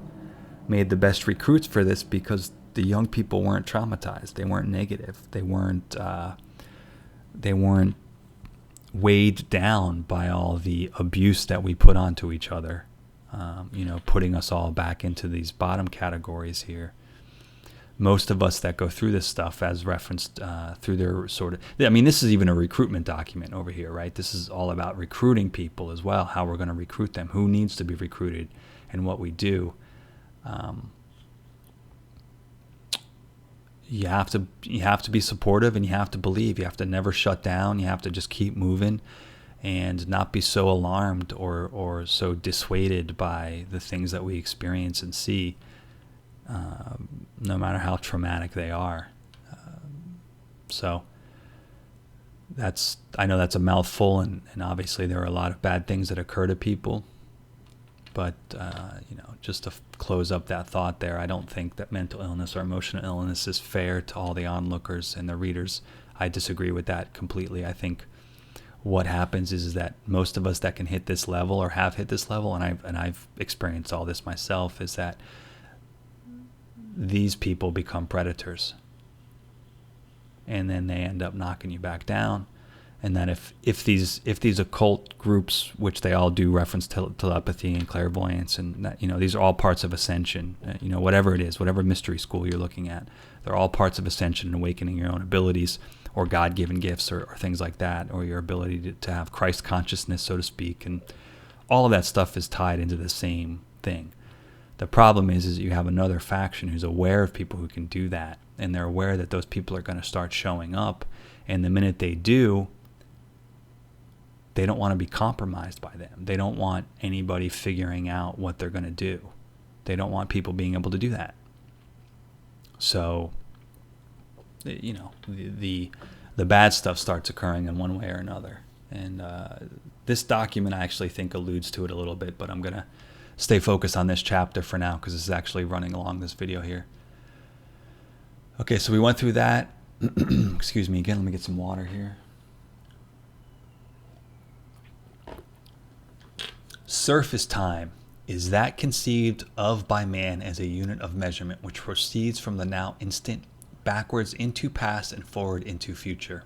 made the best recruits for this, because the young people weren't traumatized. They weren't negative. They weren't weighed down by all the abuse that we put onto each other, putting us all back into these bottom categories here. most of us that go through this stuff, as referenced through their sort of, I mean, this is even a recruitment document over here, right? This is all about recruiting people as well, how we're going to recruit them, who needs to be recruited, and what we do. You have to be supportive, and you have to believe. You have to never shut down. You have to just keep moving, and not be so alarmed or so dissuaded by the things that we experience and see, no matter how traumatic they are. So I know that's a mouthful, and obviously there are a lot of bad things that occur to people. But, just to close up that thought there, I don't think that mental illness or emotional illness is fair to all the onlookers and the readers. I disagree with that completely. I think what happens is that most of us that can hit this level or have hit this level, and I've experienced all this myself, is that these people become predators. And then they end up knocking you back down. And that if these occult groups, which they all do reference telepathy and clairvoyance, and that, these are all parts of ascension. Whatever it is, whatever mystery school you're looking at, they're all parts of ascension and awakening your own abilities, or God-given gifts, or things like that, or your ability to have Christ consciousness, so to speak, and all of that stuff is tied into the same thing. The problem is you have another faction who's aware of people who can do that, and they're aware that those people are going to start showing up, and the minute they do, they don't want to be compromised by them. They don't want anybody figuring out what they're going to do. They don't want people being able to do that. So, the bad stuff starts occurring in one way or another. And this document, I actually think, alludes to it a little bit, but I'm going to stay focused on this chapter for now, because this is actually running along this video here. Okay, so we went through that. Excuse me again, let me get some water here. Surface time is that conceived of by man as a unit of measurement which proceeds from the now instant backwards into past and forward into future.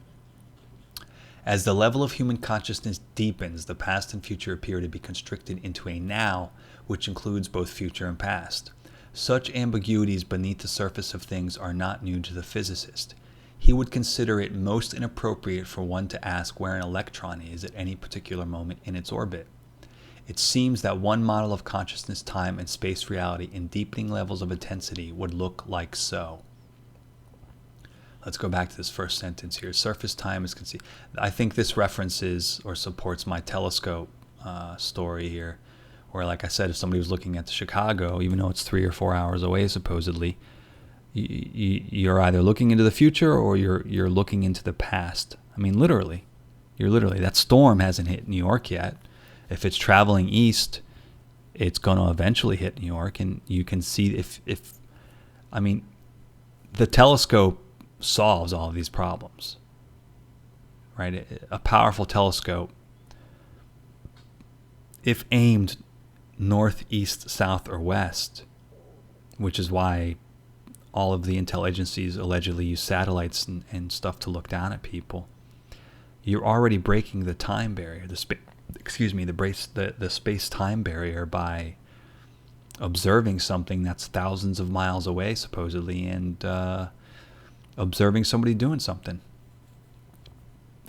As the level of human consciousness deepens, the past and future appear to be constricted into a now which includes both future and past. Such ambiguities beneath the surface of things are not new to the physicist. He would consider it most inappropriate for one to ask where an electron is at any particular moment in its orbit. It seems that one model of consciousness, time, and space reality in deepening levels of intensity would look like so. Let's go back to this first sentence here. Surface time is conceived. I think this references or supports my telescope story here, where, like I said, if somebody was looking at Chicago, even though it's 3 or 4 hours away, supposedly, you're either looking into the future or you're looking into the past. I mean, literally. That storm hasn't hit New York yet. If it's traveling east, it's going to eventually hit New York, and you can see the telescope solves all of these problems, right? A powerful telescope, if aimed north, east, south, or west, which is why all of the intel agencies allegedly use satellites and stuff to look down at people, you're already breaking the time barrier, the space-time barrier, by observing something that's thousands of miles away, supposedly, and observing somebody doing something.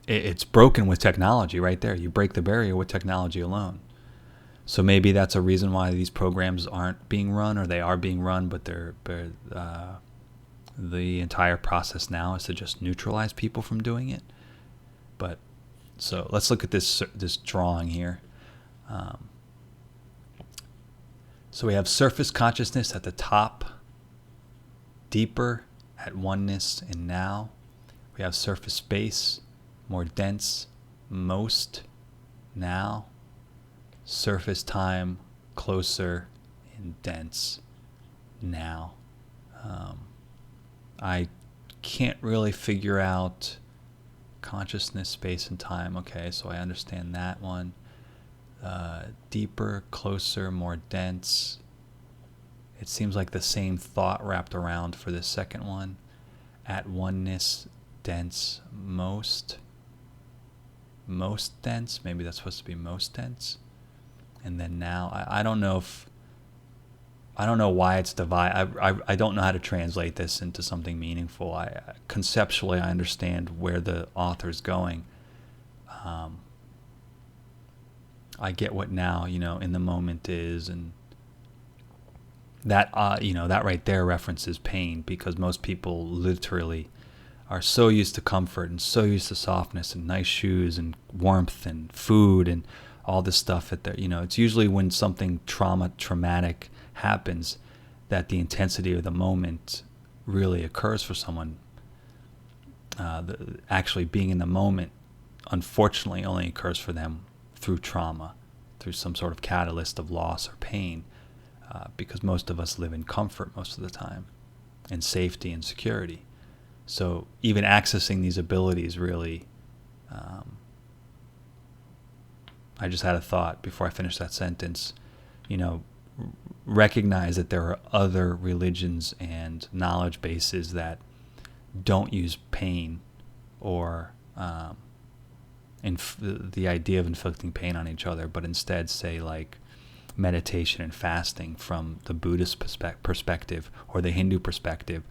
It's broken with technology right there. You break the barrier with technology alone. So maybe that's a reason why these programs aren't being run, or they are being run, but the entire process now is to just neutralize people from doing it. But so let's look at this drawing here. So we have surface consciousness at the top, deeper at oneness and now. We have surface space, more dense, most, now. Surface time, closer and dense, now. I can't really figure out consciousness, space, and time. Okay, so I understand that one. Deeper, closer, more dense. It seems like the same thought wrapped around for the second one. At oneness, dense, most dense. Maybe that's supposed to be most dense. And then now, I don't know if I don't know why it's divided. I don't know how to translate this into something meaningful. Conceptually, I understand where the author's going. I get what now, in the moment is, and that, that right there references pain, because most people literally are so used to comfort and so used to softness and nice shoes and warmth and food and all this stuff that it's usually when something traumatic happens that the intensity of the moment really occurs for someone. Actually being in the moment, unfortunately, only occurs for them through trauma, through some sort of catalyst of loss or pain, because most of us live in comfort most of the time, and safety and security. So even accessing these abilities really, I just had a thought before I finished that sentence, recognize that there are other religions and knowledge bases that don't use pain or the idea of inflicting pain on each other, but instead say like meditation and fasting from the Buddhist perspective or the Hindu perspective.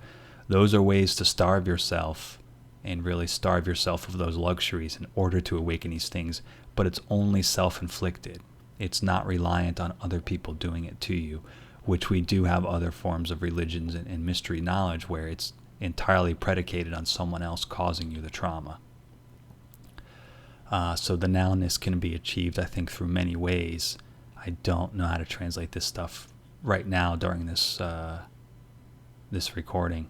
Those are ways to starve yourself and really starve yourself of those luxuries in order to awaken these things, but it's only self-inflicted. It's not reliant on other people doing it to you, which we do have other forms of religions and mystery knowledge where it's entirely predicated on someone else causing you the trauma. So the nowness can be achieved, I think, through many ways. I don't know how to translate this stuff right now during this this recording.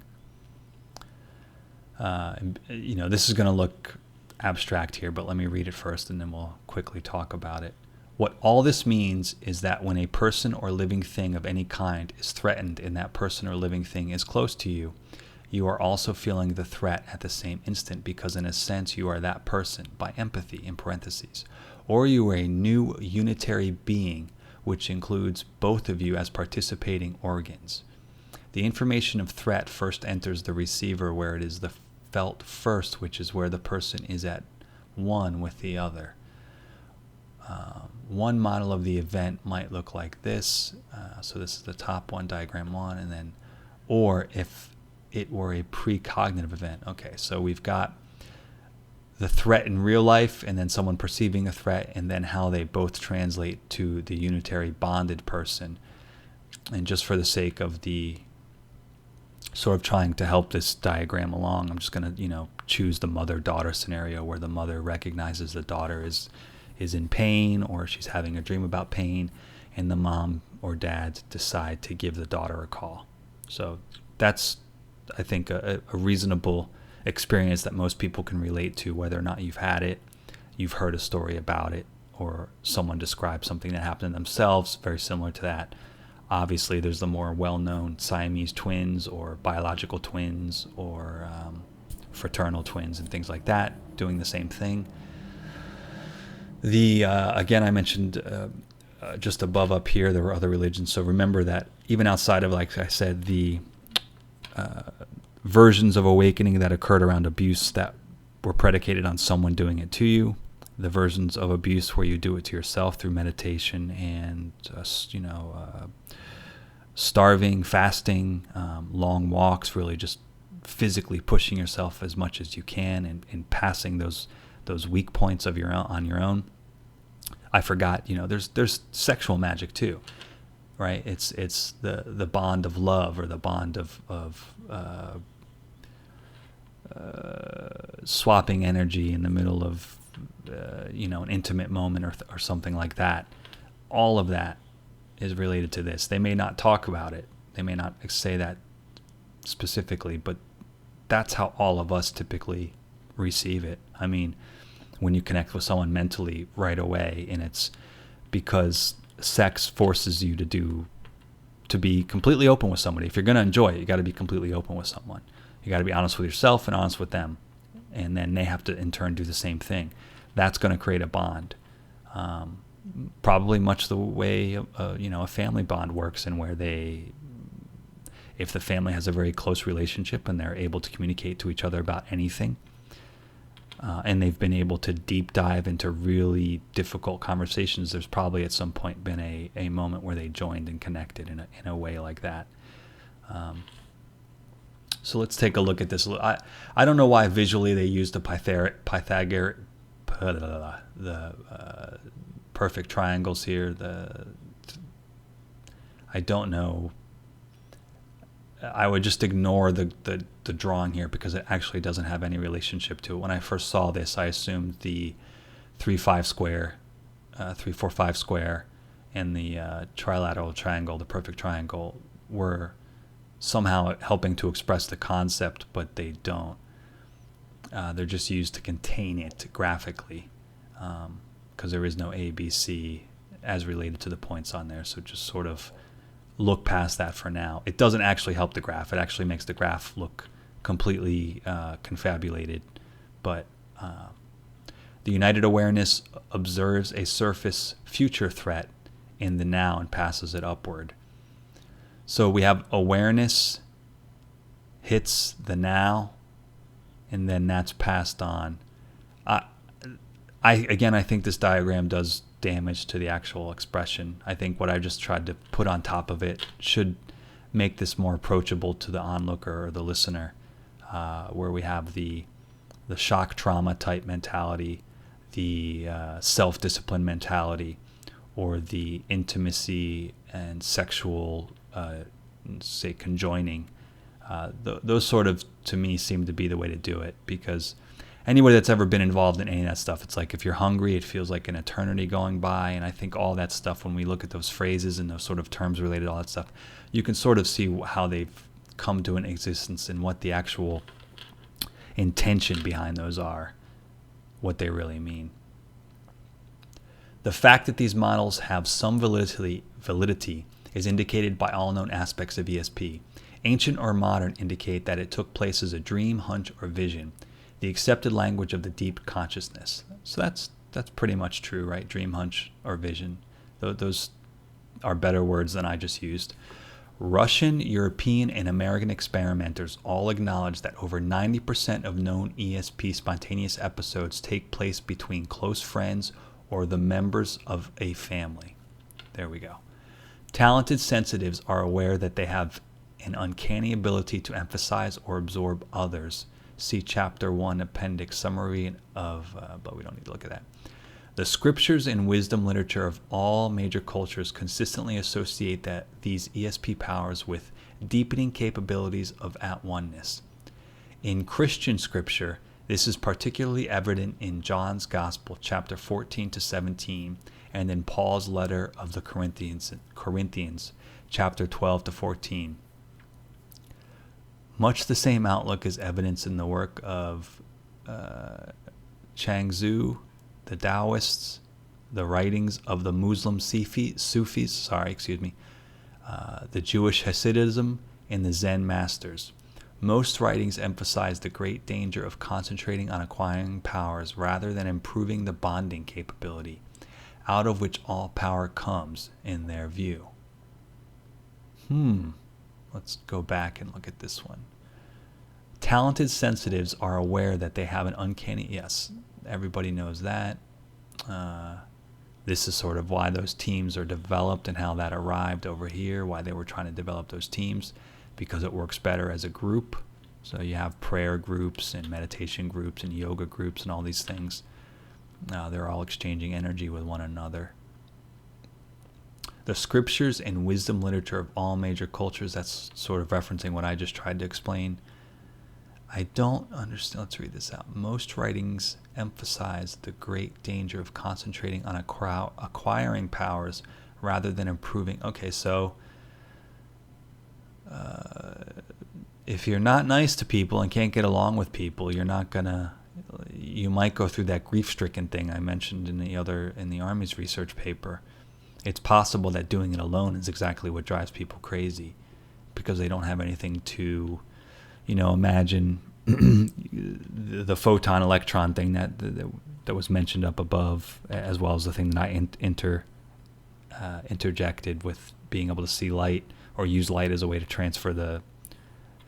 This is going to look abstract here, but let me read it first and then we'll quickly talk about it. What all this means is that when a person or living thing of any kind is threatened and that person or living thing is close to you, you are also feeling the threat at the same instant, because in a sense you are that person by empathy, in parentheses, or you are a new unitary being which includes both of you as participating organs. The information of threat first enters the receiver where it is the felt first, which is where the person is at one with the other. One model of the event might look like this. So this is the top one, diagram one, and then, or if it were a precognitive event. Okay, so we've got the threat in real life and then someone perceiving a threat, and then how they both translate to the unitary bonded person. And just for the sake of the sort of trying to help this diagram along, I'm just going to, choose the mother-daughter scenario where the mother recognizes the daughter is in pain or she's having a dream about pain, and the mom or dad decide to give the daughter a call. So that's, I think, a reasonable experience that most people can relate to, whether or not you've had it, you've heard a story about it, or someone described something that happened to themselves very similar to that. Obviously, there's the more well-known Siamese twins or biological twins or fraternal twins and things like that doing the same thing. Again, I mentioned just above up here, there were other religions. So remember that even outside of, like I said, the versions of awakening that occurred around abuse that were predicated on someone doing it to you, the versions of abuse where you do it to yourself through meditation and starving, fasting, long walks, really just physically pushing yourself as much as you can and passing those weak points of your own on your own. I forgot, there's sexual magic too, right? It's the bond of love, or the bond of swapping energy in the middle of an intimate moment or something like that. All of that is related to this. They may not talk about it, they may not say that specifically, but that's how all of us typically receive it. I mean, when you connect with someone mentally right away, and it's because sex forces you to be completely open with somebody. If you're going to enjoy it, you got to be completely open with someone. You got to be honest with yourself and honest with them, and then they have to in turn do the same thing. That's going to create a bond, probably much the way a family bond works, and where if the family has a very close relationship and they're able to communicate to each other about anything, and they've been able to deep dive into really difficult conversations, there's probably at some point been a moment where they joined and connected in a way like that. So let's take a look at this. I don't know why visually they used the perfect triangles here. I don't know. I would just ignore the drawing here because it actually doesn't have any relationship to it. When I first saw this, I assumed the 3-5 square, 3-4-5 square, and the trilateral triangle, the perfect triangle, were somehow helping to express the concept, but they don't. They're just used to contain it graphically, because there is no A, B, C as related to the points on there. So just sort of look past that for now. It doesn't actually help the graph. It actually makes the graph look completely confabulated. But the United Awareness observes a surface future threat in the now and passes it upward. So we have awareness hits the now, and then that's passed on. I think this diagram does damage to the actual expression. I think what I just tried to put on top of it should make this more approachable to the onlooker or the listener, where we have the shock trauma type mentality, the self-discipline mentality, or the intimacy and sexual, say, conjoining. Those sort of, to me, seem to be the way to do it, because anybody that's ever been involved in any of that stuff, it's like if you're hungry, it feels like an eternity going by. And I think all that stuff, when we look at those phrases and those sort of terms related to all that stuff, you can sort of see how they've come to an existence and what the actual intention behind those are, what they really mean. The fact that these models have some validity is indicated by all known aspects of ESP. Ancient or modern indicate that it took place as a dream, hunch, or vision, the accepted language of the deep consciousness. So that's pretty much true, right? Dream, hunch, or vision. Those are better words than I just used. Russian, European, and American experimenters all acknowledge that over 90% of known ESP spontaneous episodes take place between close friends or the members of a family. There we go. Talented sensitives are aware that they have an uncanny ability to emphasize or absorb others. See Chapter 1, Appendix, summary of, but we don't need to look at that. The scriptures and wisdom literature of all major cultures consistently associate these ESP powers with deepening capabilities of at-oneness. In Christian scripture, this is particularly evident in John's Gospel, chapter 14 to 17, and in Paul's letter of the Corinthians, chapter 12 to 14. Much the same outlook is evidenced in the work of Changzu, the Taoists, the writings of the Muslim Sufis, the Jewish Hasidism, and the Zen masters. Most writings emphasize the great danger of concentrating on acquiring powers rather than improving the bonding capability, out of which all power comes, in their view. Let's go back and look at this one. Talented sensitives are aware that they have an uncanny, yes, everybody knows that. This is sort of why those teams are developed and how that arrived over here, why they were trying to develop those teams, because it works better as a group. So you have prayer groups and meditation groups and yoga groups and all these things. They're all exchanging energy with one another. The scriptures and wisdom literature of all major cultures, that's sort of referencing what I just tried to explain. I don't understand. Let's read this out. Most writings emphasize the great danger of concentrating on acquiring powers rather than improving. Okay, so if you're not nice to people and can't get along with people, you might go through that grief-stricken thing I mentioned in the Army's research paper. It's possible that doing it alone is exactly what drives people crazy, because they don't have anything to, imagine the photon electron thing that was mentioned up above, as well as the thing that I interjected with being able to see light or use light as a way to transfer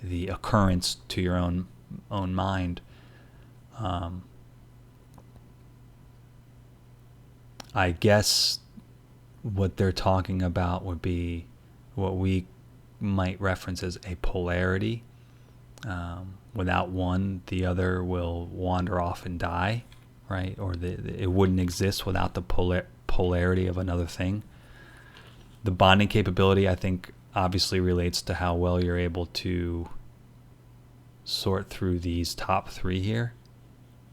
the occurrence to your own mind. I guess what they're talking about would be what we might reference as a polarity. Without one, the other will wander off and die, right? Or it wouldn't exist without the polarity of another thing. The bonding capability, I think, obviously relates to how well you're able to sort through these top three here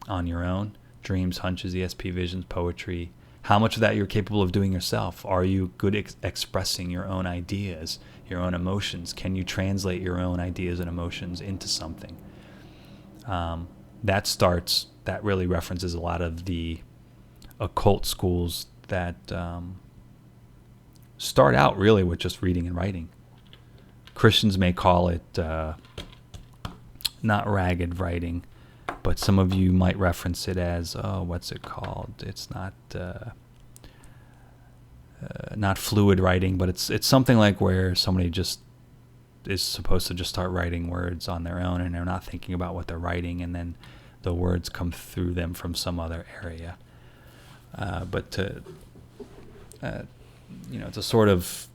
on your own. Dreams, hunches, ESP, visions, poetry. How much of that you're capable of doing yourself? Are you good expressing your own ideas, your own emotions? Can you translate your own ideas and emotions into something? That really references a lot of the occult schools that start out really with just reading and writing. Christians may call it not ragged writing, but some of you might reference it as, what's it called? It's not fluid writing, but it's something like where somebody just is supposed to just start writing words on their own, and they're not thinking about what they're writing, and then the words come through them from some other area. But to sort of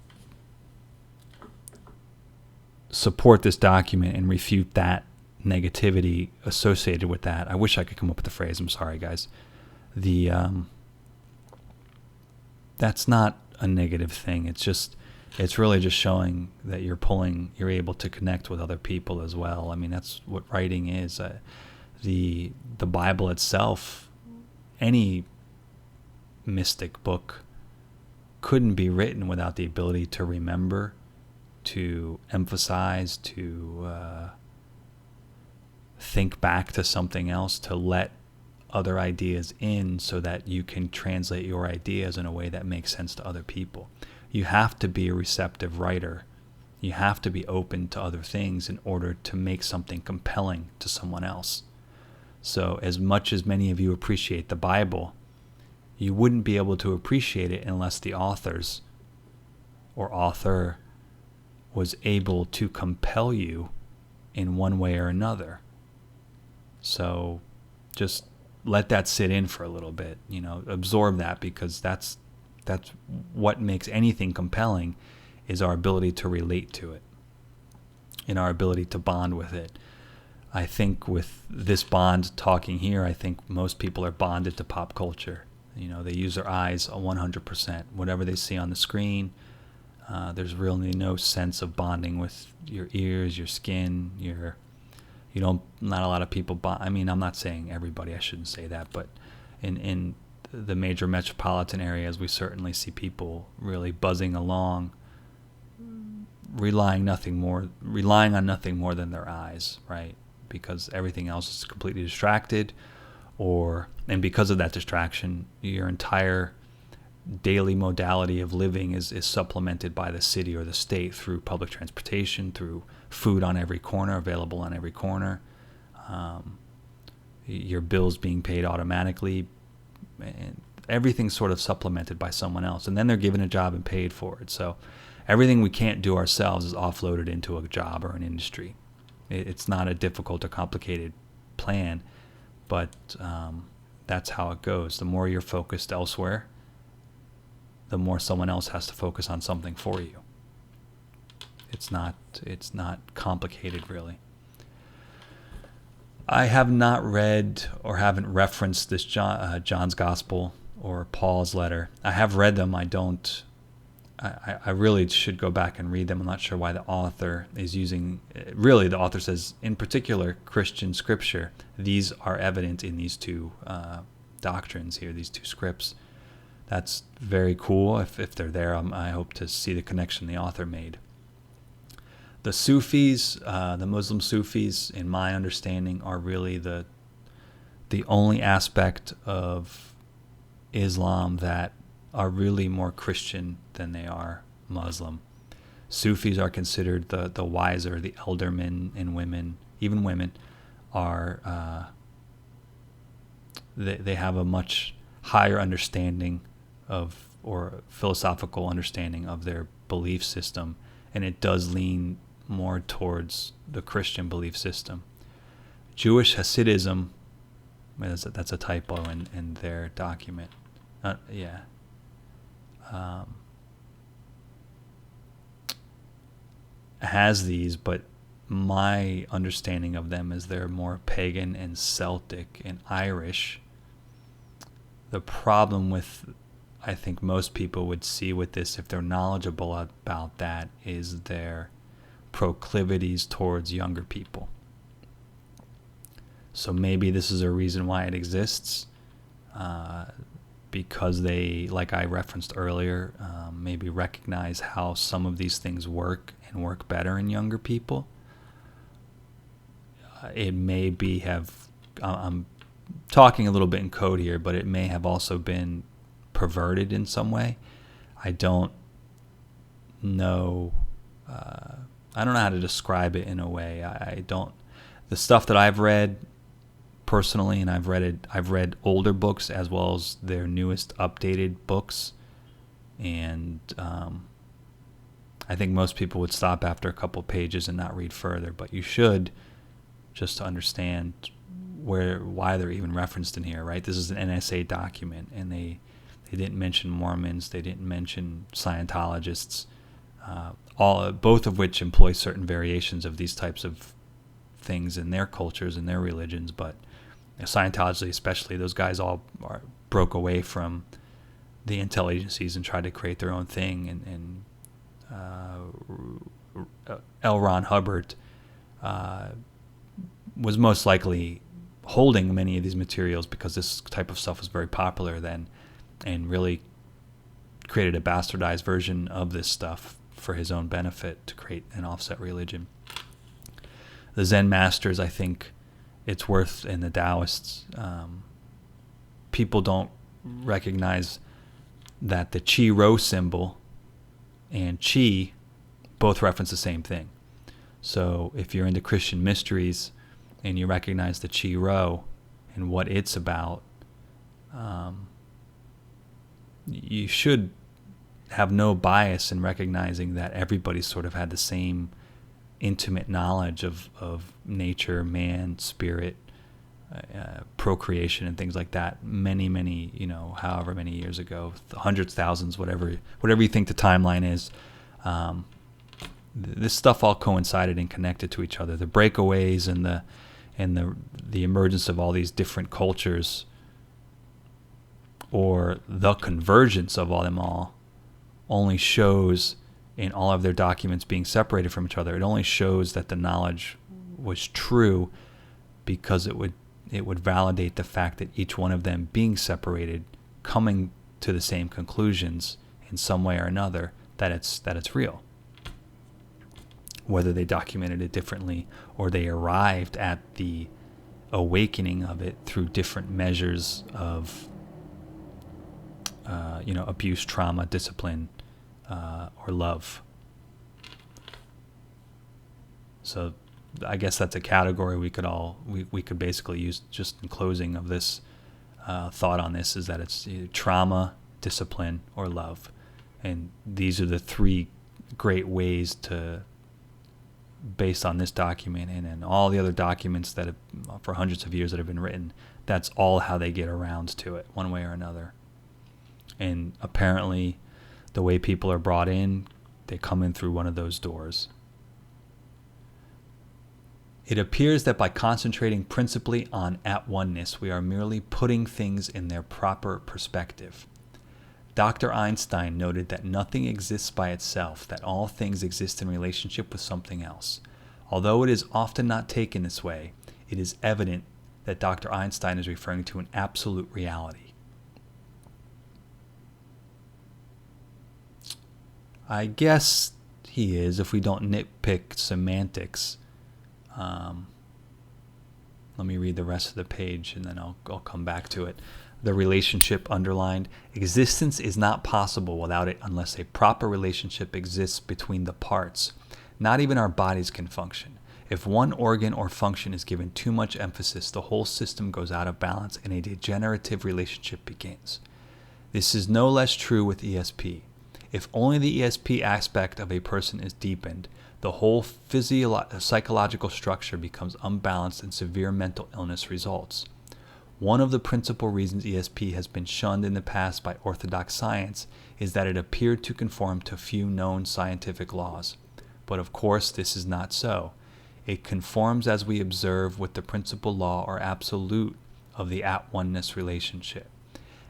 support this document and refute that negativity associated with that, I wish I could come up with the phrase. I'm sorry, guys. That's not a negative thing. It's really just showing that you're able to connect with other people as well. I mean, that's what writing is. The Bible itself, any mystic book, couldn't be written without the ability to remember, to emphasize, to think back to something else, to let other ideas in so that you can translate your ideas in a way that makes sense to other people. You have to be a receptive writer. You have to be open to other things in order to make something compelling to someone else. So as much as many of you appreciate the Bible, you wouldn't be able to appreciate it unless the author was able to compel you in one way or another. So just let that sit in for a little bit, absorb that, because that's what makes anything compelling, is our ability to relate to it and our ability to bond with it. I think with this bond talking here, I think most people are bonded to pop culture. They use their eyes 100%. Whatever they see on the screen, there's really no sense of bonding with your ears, your skin, not a lot of people bond. I mean, I'm not saying everybody, I shouldn't say that, but in the major metropolitan areas, we certainly see people really buzzing along, relying on nothing more than their eyes, right? Because everything else is completely distracted, and because of that distraction, your entire daily modality of living is supplemented by the city or the state through public transportation, through food on every corner, available on every corner, your bills being paid automatically, and everything's sort of supplemented by someone else, and then they're given a job and paid for it. So everything we can't do ourselves is offloaded into a job or an industry. It's not a difficult or complicated plan, but that's how it goes. The more you're focused elsewhere, the more someone else has to focus on something for you. It's not complicated, really. I have not read or haven't referenced this John's Gospel or Paul's letter. I have read them. I really should go back and read them. I'm not sure why the author is using. Really, the author says, in particular, Christian scripture. These are evident in these two doctrines here, these two scripts. That's very cool. If they're there, I hope to see the connection the author made. The Sufis, the Muslim Sufis, in my understanding, are really the only aspect of Islam that are really more Christian than they are Muslim. Sufis are considered the wiser, the elder men and women, even women, are they have a much higher understanding of, or philosophical understanding of, their belief system, and it does lean more towards the Christian belief system. Jewish Hasidism, that's a typo in their document. Yeah. Has these, but my understanding of them is they're more pagan and Celtic and Irish. The problem with, I think most people would see with this, if they're knowledgeable about that, is their proclivities towards younger people. So maybe this is a reason why it exists, because they, like I referenced earlier, maybe recognize how some of these things work and work better in younger people. It may be I'm talking a little bit in code here, but it may have also been perverted in some way. I don't know. I don't know how to describe it in a way. I don't. The stuff that I've read personally, and I've read older books as well as their newest updated books, and I think most people would stop after a couple pages and not read further. But you should, just to understand why they're even referenced in here, right? This is an NSA document, and they didn't mention Mormons, they didn't mention Scientologists, both of which employ certain variations of these types of things in their cultures and their religions. But Scientology especially, those guys all broke away from the intel agencies and tried to create their own thing. And L. Ron Hubbard was most likely holding many of these materials because this type of stuff was very popular then, and really created a bastardized version of this stuff for his own benefit to create an offset religion. The Zen masters, I think it's worth, in the Taoists, people don't recognize that the Chi Rho symbol and Chi both reference the same thing. So if you're into Christian mysteries and you recognize the Chi Rho and what it's about, you should have no bias in recognizing that everybody sort of had the same intimate knowledge of nature, man, spirit, procreation, and things like that. Many, however many years ago, hundreds, thousands, whatever you think the timeline is. This stuff all coincided and connected to each other. The breakaways and the emergence of all these different cultures, or the convergence of all them all, only shows, in all of their documents being separated from each other, it only shows that the knowledge was true because it would validate the fact that each one of them being separated, coming to the same conclusions in some way or another, that it's real. Whether they documented it differently or they arrived at the awakening of it through different measures of abuse, trauma, discipline, or love. So I guess that's a category we could basically use just in closing of this thought on this, is that it's either trauma, discipline, or love. And these are the three great ways to, based on this document and all the other documents that have, for hundreds of years that have been written, that's all how they get around to it, one way or another. And apparently the way people are brought in, they come in through one of those doors. It appears that by concentrating principally on at-oneness, we are merely putting things in their proper perspective. Dr. Einstein noted that nothing exists by itself, that all things exist in relationship with something else. Although it is often not taken this way, it is evident that Dr. Einstein is referring to an absolute reality. I guess he is, if we don't nitpick semantics. Let me read the rest of the page and then I'll come back to it. The relationship underlined. Existence is not possible without it unless a proper relationship exists between the parts. Not even our bodies can function. If one organ or function is given too much emphasis, the whole system goes out of balance and a degenerative relationship begins. This is no less true with ESP. If only the ESP aspect of a person is deepened, the whole psychological structure becomes unbalanced and severe mental illness results. One of the principal reasons ESP has been shunned in the past by orthodox science is that it appeared to conform to few known scientific laws. But of course, this is not so. It conforms, as we observe, with the principal law or absolute of the at-oneness relationship.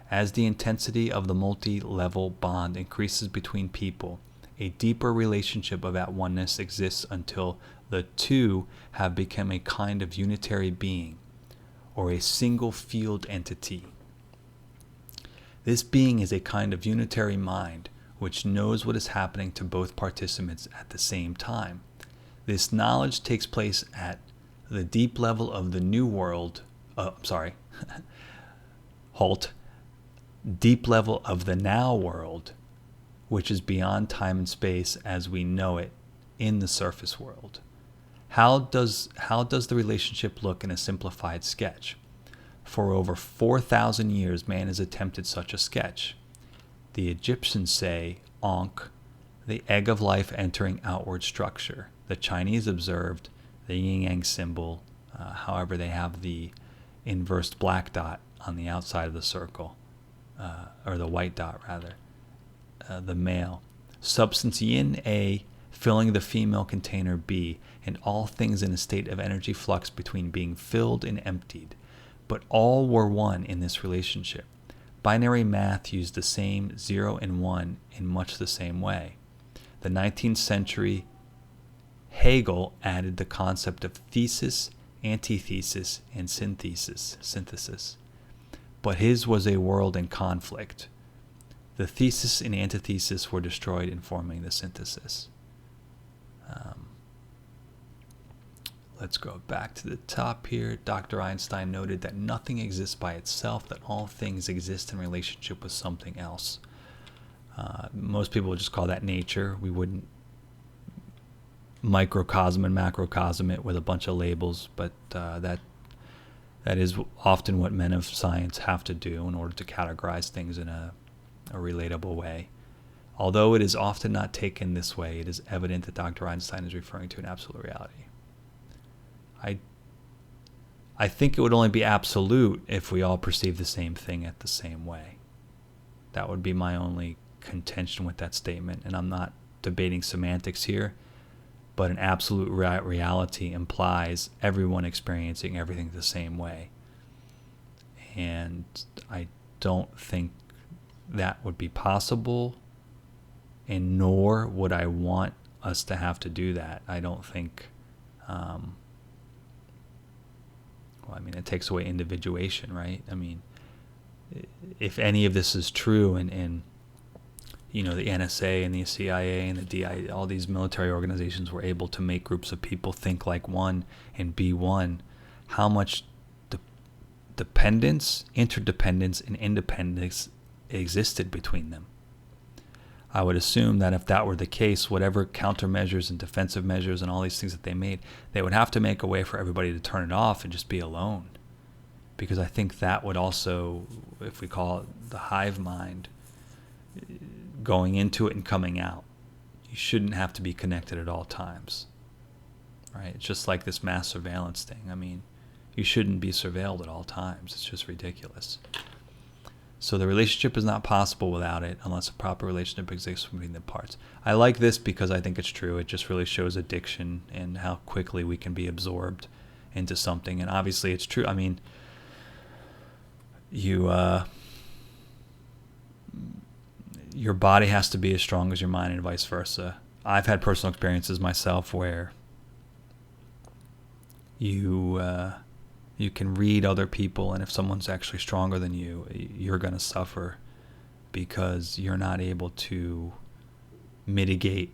As the intensity of the multi-level bond increases between people, a deeper relationship of at-oneness exists until the two have become a kind of unitary being, or a single field entity. This being is a kind of unitary mind, which knows what is happening to both participants at the same time. This knowledge takes place at the deep level of the new world, deep level of the now world, which is beyond time and space as we know it in the surface world. How does the relationship look in a simplified sketch? For over 4,000 years, man has attempted such a sketch. The Egyptians say, Ankh, the egg of life entering outward structure. The Chinese observed the yin-yang symbol, however they have the inversed black dot on the outside of the circle, or the white dot rather, the male. Substance yin A filling the female container B, and all things in a state of energy flux between being filled and emptied. But all were one in this relationship. Binary math used the same 0 and 1 in much the same way. The 19th century Hegel added the concept of thesis, antithesis, and synthesis. But his was a world in conflict. The thesis and antithesis were destroyed in forming the synthesis. Let's go back to the top here. Dr. Einstein noted that nothing exists by itself, that all things exist in relationship with something else. Most people would just call that nature. We wouldn't microcosm and macrocosm it with a bunch of labels, but that is often what men of science have to do in order to categorize things in a relatable way. Although it is often not taken this way, it is evident that Dr. Einstein is referring to an absolute reality. I think it would only be absolute if we all perceive the same thing at the same way. That would be my only contention with that statement, and I'm not debating semantics here, but an absolute reality implies everyone experiencing everything the same way. And I don't think that would be possible, and nor would I want us to have to do that. I don't think, it takes away individuation, right? I mean, if any of this is true, and the NSA and the CIA and the DI, all these military organizations were able to make groups of people think like one and be one, how much dependence, interdependence, and independence existed between them? I would assume that if that were the case, whatever countermeasures and defensive measures and all these things that they made, they would have to make a way for everybody to turn it off and just be alone. Because I think that would also, if we call it the hive mind, going into it and coming out, you shouldn't have to be connected at all times. Right? It's just like this mass surveillance thing. I mean, you shouldn't be surveilled at all times. It's just ridiculous. So the relationship is not possible without it unless a proper relationship exists between the parts. I like this because I think it's true. It just really shows addiction and how quickly we can be absorbed into something. And obviously it's true. I mean, your body has to be as strong as your mind and vice versa. I've had personal experiences myself where you can read other people, and if someone's actually stronger than you, you're going to suffer because you're not able to mitigate,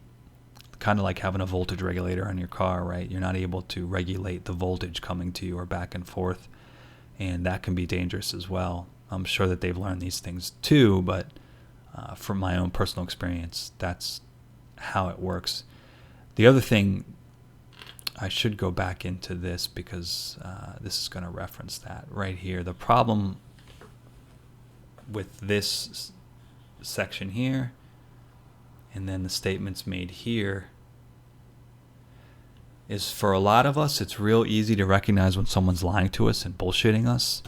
kind of like having a voltage regulator on your car, right? You're not able to regulate the voltage coming to you or back and forth, and that can be dangerous as well. I'm sure that they've learned these things too, but from my own personal experience, that's how it works. The other thing, I should go back into this because this is going to reference that right here. The problem with this section here and then the statements made here is, for a lot of us, it's real easy to recognize when someone's lying to us and bullshitting us,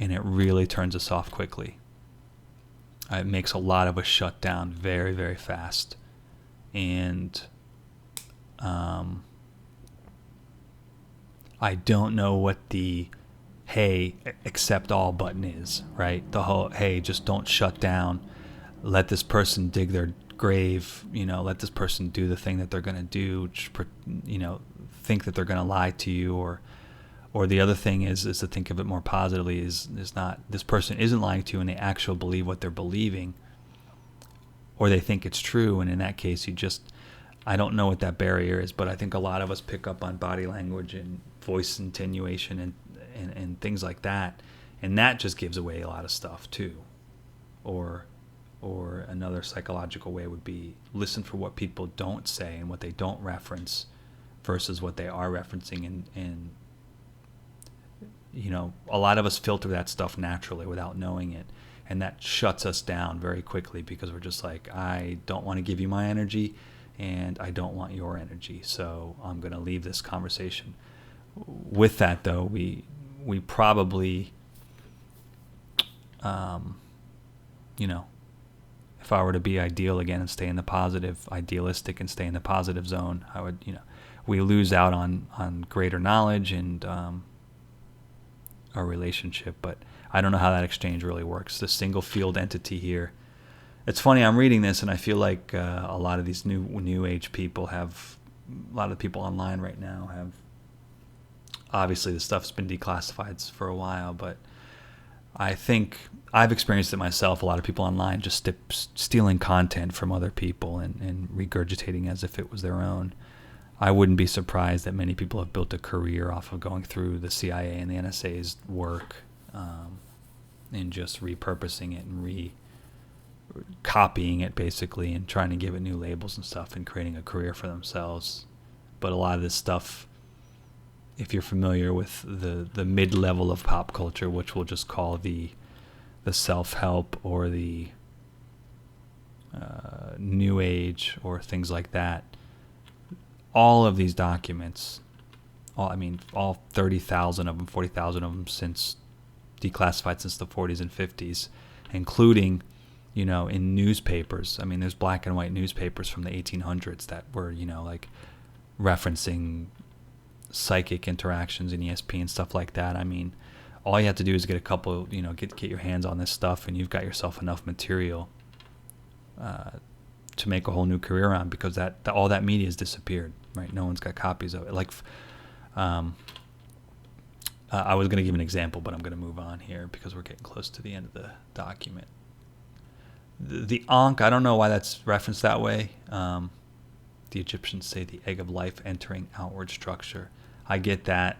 and it really turns us off quickly. It makes a lot of us shut down very, very fast. And I don't know what the hey, accept all button is, right? The whole, hey, just don't shut down. Let this person dig their grave, let this person do the thing that they're going to do, think that they're going to lie to you, or the other thing is to think of it more positively, is not, this person isn't lying to you and they actually believe what they're believing, or they think it's true, and in that case I don't know what that barrier is, but I think a lot of us pick up on body language and voice attenuation and things like that, and that just gives away a lot of stuff too. Or another psychological way would be listen for what people don't say and what they don't reference versus what they are referencing, and a lot of us filter that stuff naturally without knowing it, and that shuts us down very quickly because we're just like, I don't want to give you my energy and I don't want your energy, so I'm going to leave this conversation. With that though, we probably if I were to be ideal again and stay in the idealistic and stay in the positive zone, I would, we lose out on greater knowledge and our relationship, but I don't know how that exchange really works. The single field entity here. It's funny, I'm reading this and I feel like a lot of these new age people have, a lot of people online right now have, obviously the stuff's been declassified for a while, but I think I've experienced it myself. A lot of people online just stealing content from other people and regurgitating as if it was their own. I wouldn't be surprised that many people have built a career off of going through the CIA and the NSA's work and just repurposing it and copying it basically and trying to give it new labels and stuff and creating a career for themselves. But a lot of this stuff, if you're familiar with the mid-level of pop culture, which we'll just call the self-help or the new age or things like that, all of these documents, all 30,000 of them, 40,000 of them declassified since the 40s and 50s, including, in newspapers. There's black and white newspapers from the 1800s that were, like referencing psychic interactions in ESP and stuff like that. All you have to do is get a couple, get your hands on this stuff, and you've got yourself enough material to make a whole new career around, because all that media has disappeared, right? No one's got copies of it. Like, I was going to give an example, but I'm going to move on here because we're getting close to the end of the document. The Ankh, I don't know why that's referenced that way. The Egyptians say the egg of life entering outward structure. I get that.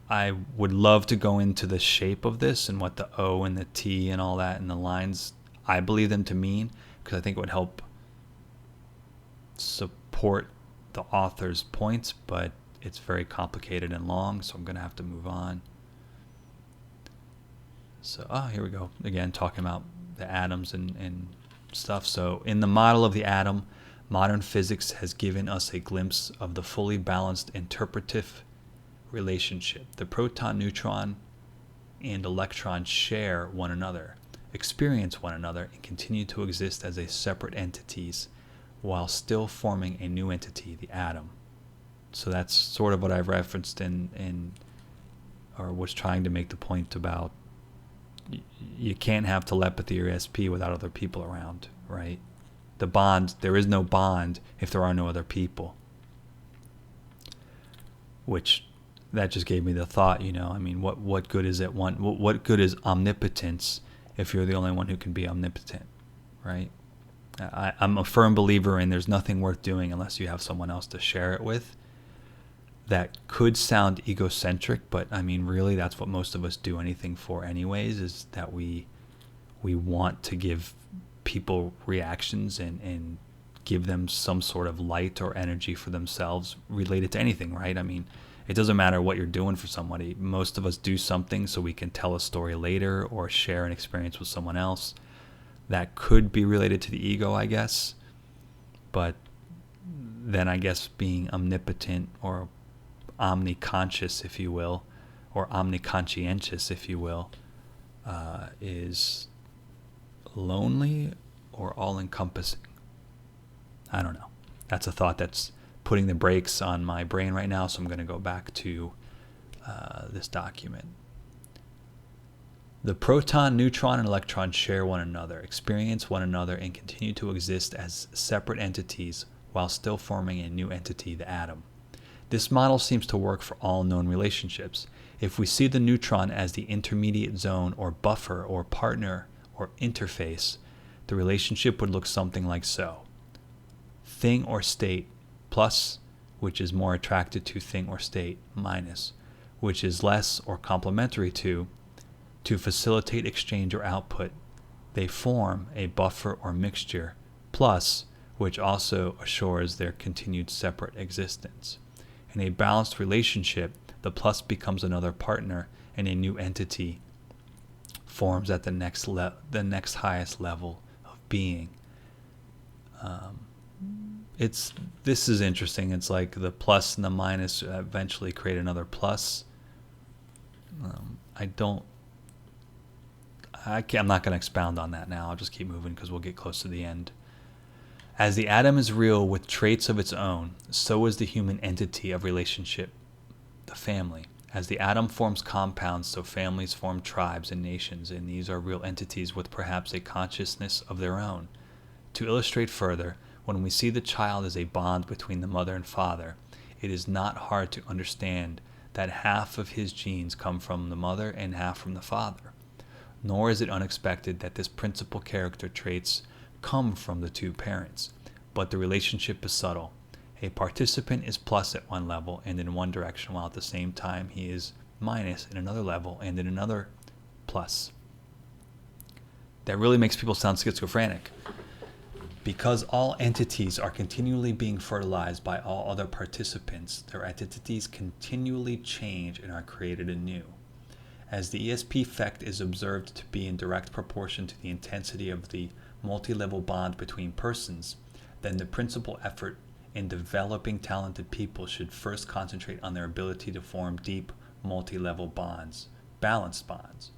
I would love to go into the shape of this and what the O and the T and all that and the lines, I believe them to mean, because I think it would help support the author's points, but it's very complicated and long, so I'm going to have to move on. So, here we go. Again, talking about the atoms and stuff. So, in the model of the atom, modern physics has given us a glimpse of the fully balanced interpretive relationship. The proton, neutron, and electron share one another, experience one another, and continue to exist as a separate entities while still forming a new entity, the atom. So that's sort of what I've referenced or was trying to make the point about. You can't have telepathy or ESP without other people around, right? The bond, there is no bond if there are no other people. Which, that just gave me the thought, what good is it? What good is omnipotence if you're the only one who can be omnipotent, right? I'm a firm believer in there's nothing worth doing unless you have someone else to share it with. That could sound egocentric, but really that's what most of us do anything for anyways, is that we want to give people reactions and give them some sort of light or energy for themselves related to anything, right? It doesn't matter what you're doing for somebody. Most of us do something so we can tell a story later or share an experience with someone else. That could be related to the ego, I guess. But then I guess being omnipotent or omniconscious, if you will, or omniconscientious, if you will, is lonely or all-encompassing. I don't know. That's a thought that's putting the brakes on my brain right now, so I'm going to go back to this document. The proton, neutron, and electron share one another, experience one another, and continue to exist as separate entities while still forming a new entity, the atom. This model seems to work for all known relationships. If we see the neutron as the intermediate zone or buffer or partner or interface, the relationship would look something like so. Thing or state plus, which is more attracted to thing or state, minus, which is less or complementary to facilitate exchange or output. They form a buffer or mixture, plus, which also assures their continued separate existence. In a balanced relationship, the plus becomes another partner and a new entity forms at the next highest level of being. This is interesting. It's like the plus and the minus eventually create another plus. I'm not going to expound on that now. I'll just keep moving because we'll get close to the end. As the atom is real with traits of its own, so is the human entity of relationship, the family. As the atom forms compounds, so families form tribes and nations, and these are real entities with perhaps a consciousness of their own. To illustrate further, when we see the child as a bond between the mother and father, it is not hard to understand that half of his genes come from the mother and half from the father. Nor is it unexpected that this principal character traits come from the two parents, but the relationship is subtle. A participant is plus at one level and in one direction, while at the same time he is minus in another level and in another plus. That really makes people sound schizophrenic. Because all entities are continually being fertilized by all other participants, their entities continually change and are created anew. As the ESP effect is observed to be in direct proportion to the intensity of the multi-level bond between persons, then the principal effort in developing talented people should first concentrate on their ability to form deep multi-level bonds, balanced bonds.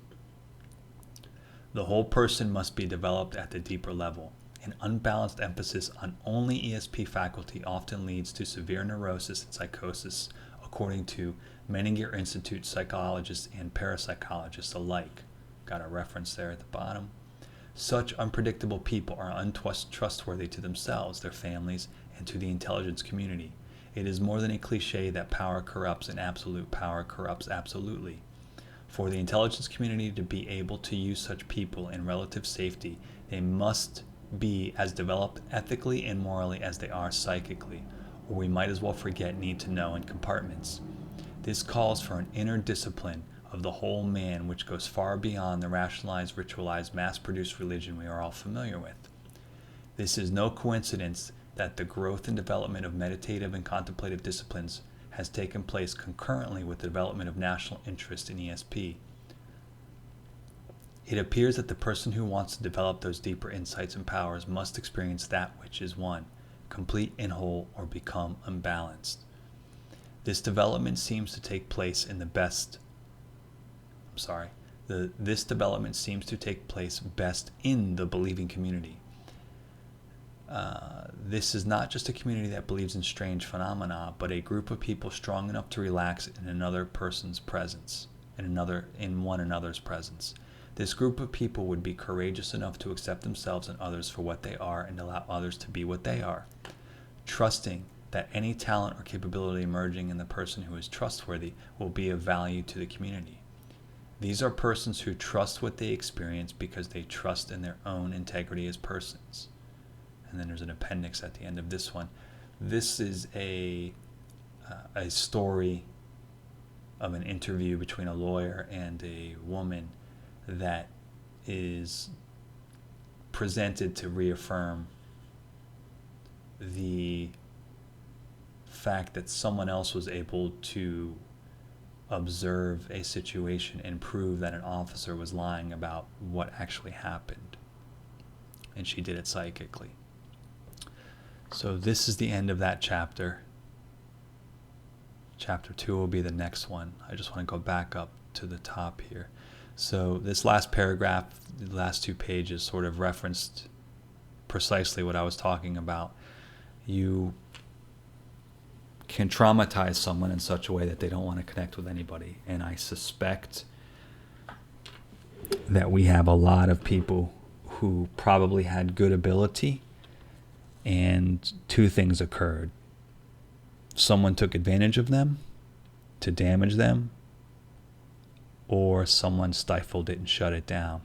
The whole person must be developed at the deeper level. An unbalanced emphasis on only ESP faculty often leads to severe neurosis and psychosis, according to Menninger Institute psychologists and parapsychologists alike. Got a reference there at the bottom. Such unpredictable people are untrustworthy to themselves, their families, and to the intelligence community. It is more than a cliche that power corrupts and absolute power corrupts absolutely. For the intelligence community to be able to use such people in relative safety, they must be as developed ethically and morally as they are psychically, or we might as well forget need to know in compartments. This calls for an inner discipline of the whole man which goes far beyond the rationalized, ritualized, mass-produced religion we are all familiar with. This is no coincidence that the growth and development of meditative and contemplative disciplines has taken place concurrently with the development of national interest in ESP. It appears that the person who wants to develop those deeper insights and powers must experience that which is one, complete and whole, or become unbalanced. This development seems to take place this development seems to take place best in the believing community. This is not just a community that believes in strange phenomena, but a group of people strong enough to relax in another person's presence, in one another's presence. This group of people would be courageous enough to accept themselves and others for what they are and allow others to be what they are, trusting that any talent or capability emerging in the person who is trustworthy will be of value to the community. These are persons who trust what they experience because they trust in their own integrity as persons. And then there's an appendix at the end of this one. This is a story of an interview between a lawyer and a woman that is presented to reaffirm the fact that someone else was able to observe a situation and prove that an officer was lying about what actually happened. And she did it psychically. So this is the end of that chapter. Chapter 2 will be the next one. I just want to go back up to the top here. So this last paragraph, the last 2 pages, sort of referenced precisely what I was talking about. You can traumatize someone in such a way that they don't want to connect with anybody. And I suspect that we have a lot of people who probably had good ability, and 2 things occurred. Someone took advantage of them to damage them, or someone stifled it and shut it down.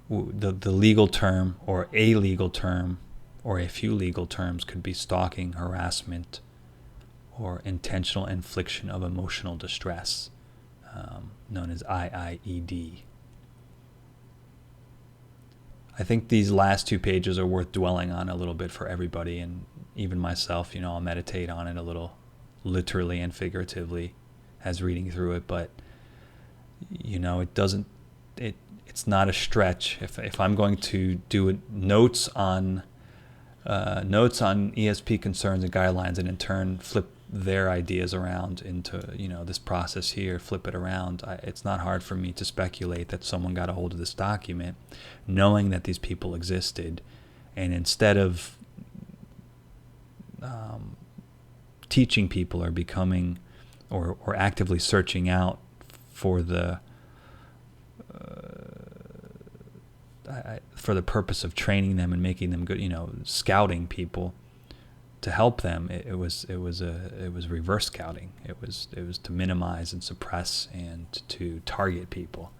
The legal term, or a legal term, or a few legal terms could be stalking, harassment, or intentional infliction of emotional distress, known as IIED. I think these last 2 pages are worth dwelling on a little bit for everybody, and even myself, I'll meditate on it a little, literally and figuratively, as reading through it. But it's not a stretch. If I'm going to do notes on ESP concerns and guidelines, and in turn flip their ideas around into this process here, flip it around, it's not hard for me to speculate that someone got a hold of this document knowing that these people existed, and instead of teaching people or becoming or actively searching out for the purpose of training them and making them good, scouting people to help them, it was reverse scouting. It was to minimize and suppress and to target people,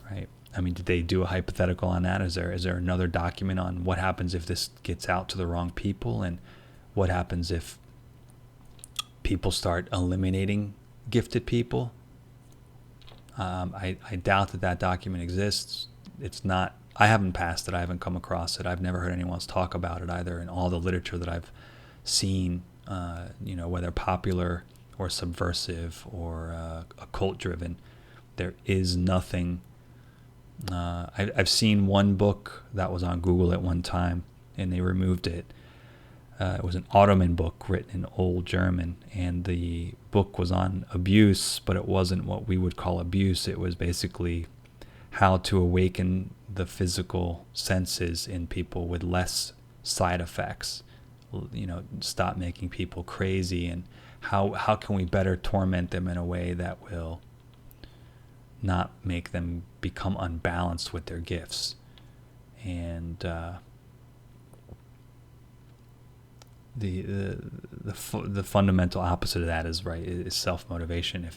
right? I mean, did they do a hypothetical on that? Is there another document on what happens if this gets out to the wrong people, and what happens if people start eliminating gifted people? I doubt that document exists. It's not. I haven't passed it. I haven't come across it. I've never heard anyone else talk about it either. In all the literature that I've seen, whether popular or subversive or occult-driven, there is nothing. I've seen one book that was on Google at one time, and they removed it. It was an Ottoman book written in Old German, and the book was on abuse, but it wasn't what we would call abuse. It was basically how to awaken the physical senses in people with less side effects. Stop making people crazy, and how can we better torment them in a way that will not make them become unbalanced with their gifts. And the fundamental opposite of that is self-motivation.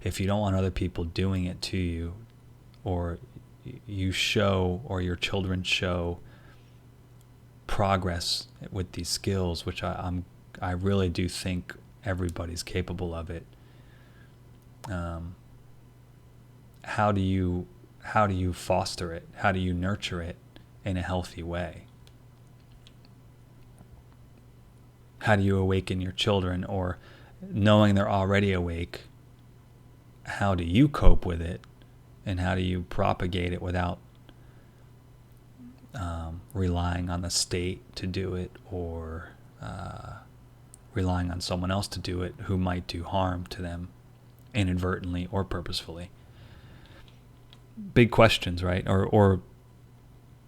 If you don't want other people doing it to you, or you show, or your children show progress with these skills, which I really do think everybody's capable of it. How do you foster it? How do you nurture it in a healthy way? How do you awaken your children, or knowing they're already awake, how do you cope with it, and how do you propagate it without relying on the state to do it, or relying on someone else to do it who might do harm to them inadvertently or purposefully? Big questions, right? Or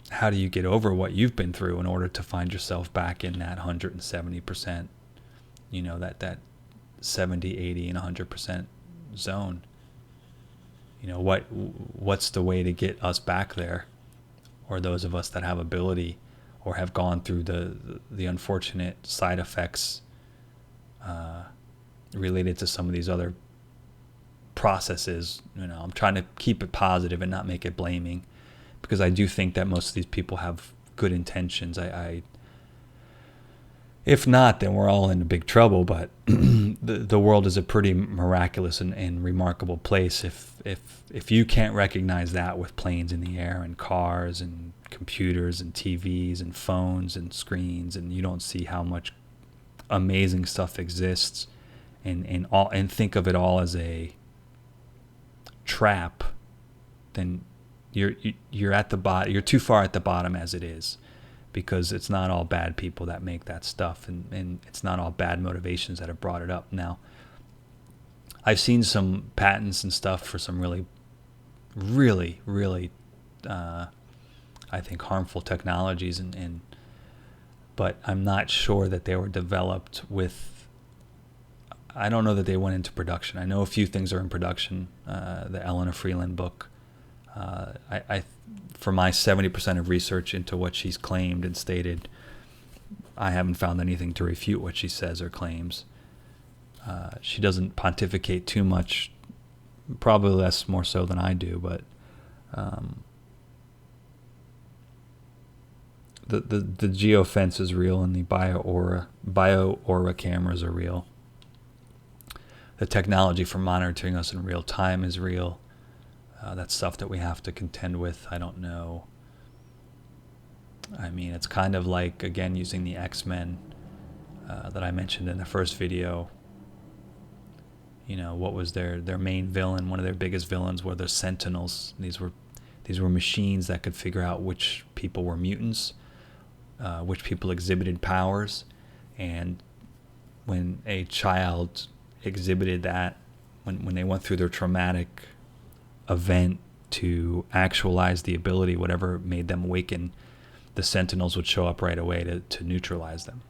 how do you get over what you've been through in order to find yourself back in that 170%, that 70, 80, and 100% zone? What's the way to get us back there, or those of us that have ability or have gone through the unfortunate side effects related to some of these other processes? I'm trying to keep it positive and not make it blaming, because I do think that most of these people have good intentions. If not, then we're all in big trouble. But the world is a pretty miraculous and remarkable place. If you can't recognize that with planes in the air and cars and computers and TVs and phones and screens, and you don't see how much amazing stuff exists, and think of it all as a trap, then you're at the bottom. You're too far at the bottom as it is. because it's not all bad people that make that stuff, and it's not all bad motivations that have brought it up. Now, I've seen some patents and stuff for some really, really, really, I think, harmful technologies, but I'm not sure that they were developed with. I don't know that they went into production. I know a few things are in production. The Eleanor Freeland book. For my 70% of research into what she's claimed and stated, I haven't found anything to refute what she says or claims. She doesn't pontificate too much, probably less more so than I do, but the geofence is real, and the bio-aura cameras are real. The technology for monitoring us in real time is real. That's stuff that we have to contend with. I don't know. I mean, it's kind of like, again, using the X-Men that I mentioned in the first video. You know, what was their main villain? One of their biggest villains were the Sentinels. These were machines that could figure out which people were mutants, which people exhibited powers, and when a child exhibited that, when they went through their traumatic event to actualize the ability, whatever made them awaken, the Sentinels would show up right away to neutralize them.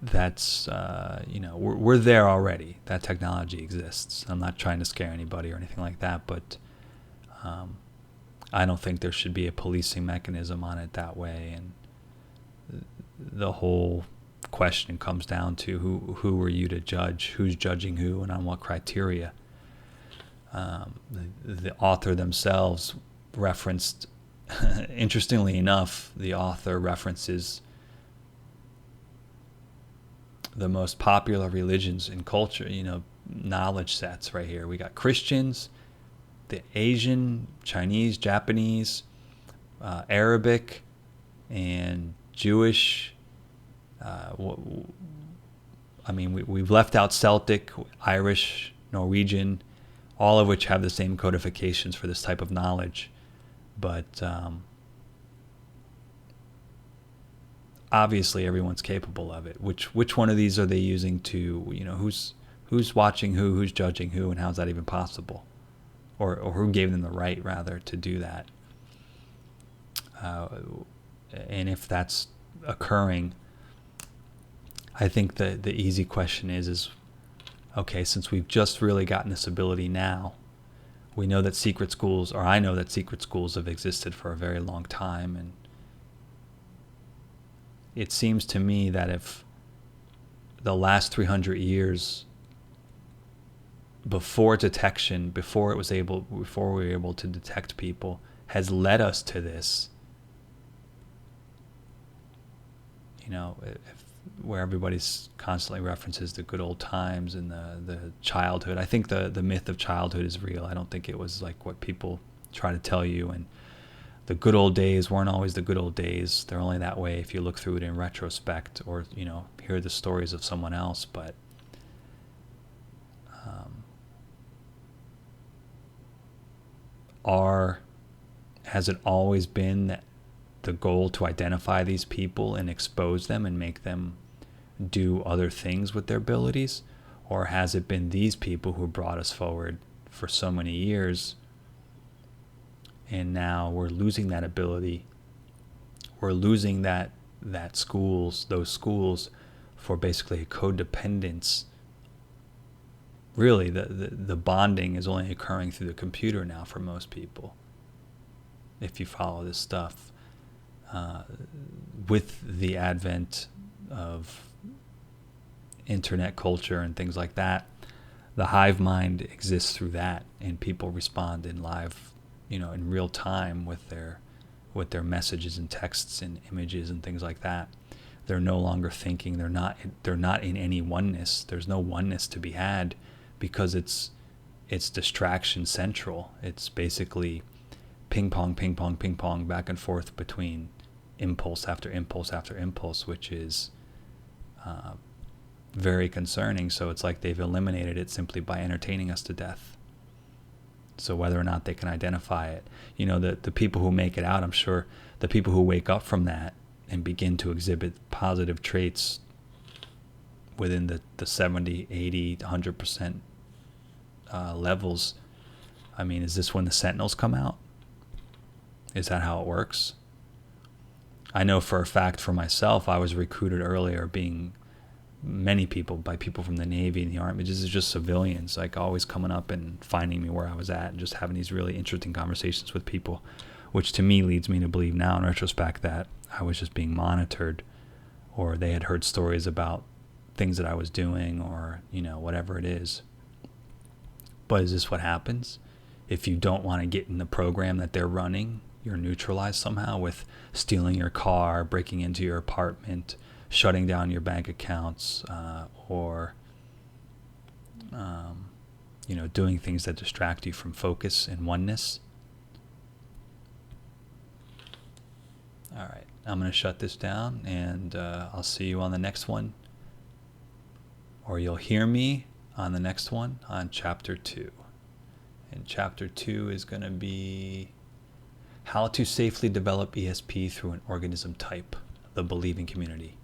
That's, we're there already. That technology exists. I'm not trying to scare anybody or anything like that, but I don't think there should be a policing mechanism on it that way. And the whole question comes down to who are you to judge, who's judging who, and on what criteria. The author themselves referenced, interestingly enough, the author references the most popular religions in culture, knowledge sets right here. We got Christians, the Asian, Chinese, Japanese, Arabic, and Jewish. We've left out Celtic, Irish, Norwegian, all of which have the same codifications for this type of knowledge. But obviously everyone's capable of it. Which one of these are they using to, who's watching who's judging who, and how's that even possible? Or who gave them the right, rather, to do that? And if that's occurring, I think the easy question is okay, since we've just really gotten this ability now, we know that secret schools, or I know that secret schools have existed for a very long time, and it seems to me that if the last 300 years before detection, before we were able to detect people, has led us to this, where everybody's constantly references the good old times and the childhood. I think the myth of childhood is real. I don't think it was like what people try to tell you. And the good old days weren't always the good old days. They're only that way if you look through it in retrospect, or hear the stories of someone else. But has it always been that the goal to identify these people and expose them and make them do other things with their abilities? Or has it been these people who brought us forward for so many years, and now we're losing that ability? We're losing those schools for basically a codependence. Really, the bonding is only occurring through the computer now for most people, if you follow this stuff. With the advent of internet culture and things like that, the hive mind exists through that, and people respond in live, in real time with their messages and texts and images and things like that. They're no longer thinking. They're not in any oneness. There's no oneness to be had, because it's distraction central. It's basically ping pong, ping pong, ping pong, back and forth between impulse after impulse after impulse, which is very concerning. So it's like they've eliminated it simply by entertaining us to death. So whether or not they can identify it, the people who make it out, I'm sure the people who wake up from that and begin to exhibit positive traits within the 70, 80, 100% levels. I mean, is this when the sentinels come out? Is that how it works? I know for a fact for myself, I was recruited earlier by people from the Navy and the Army. This is just civilians, like always coming up and finding me where I was at and just having these really interesting conversations with people, which to me leads me to believe now in retrospect that I was just being monitored, or they had heard stories about things that I was doing, or, whatever it is. But is this what happens? If you don't want to get in the program that they're running, you're neutralized somehow with stealing your car, breaking into your apartment, shutting down your bank accounts, or doing things that distract you from focus and oneness. All right, I'm going to shut this down, and I'll see you on the next one, or you'll hear me on the next one on Chapter 2. And Chapter 2 is going to be how to safely develop ESP through an organism type, the believing community.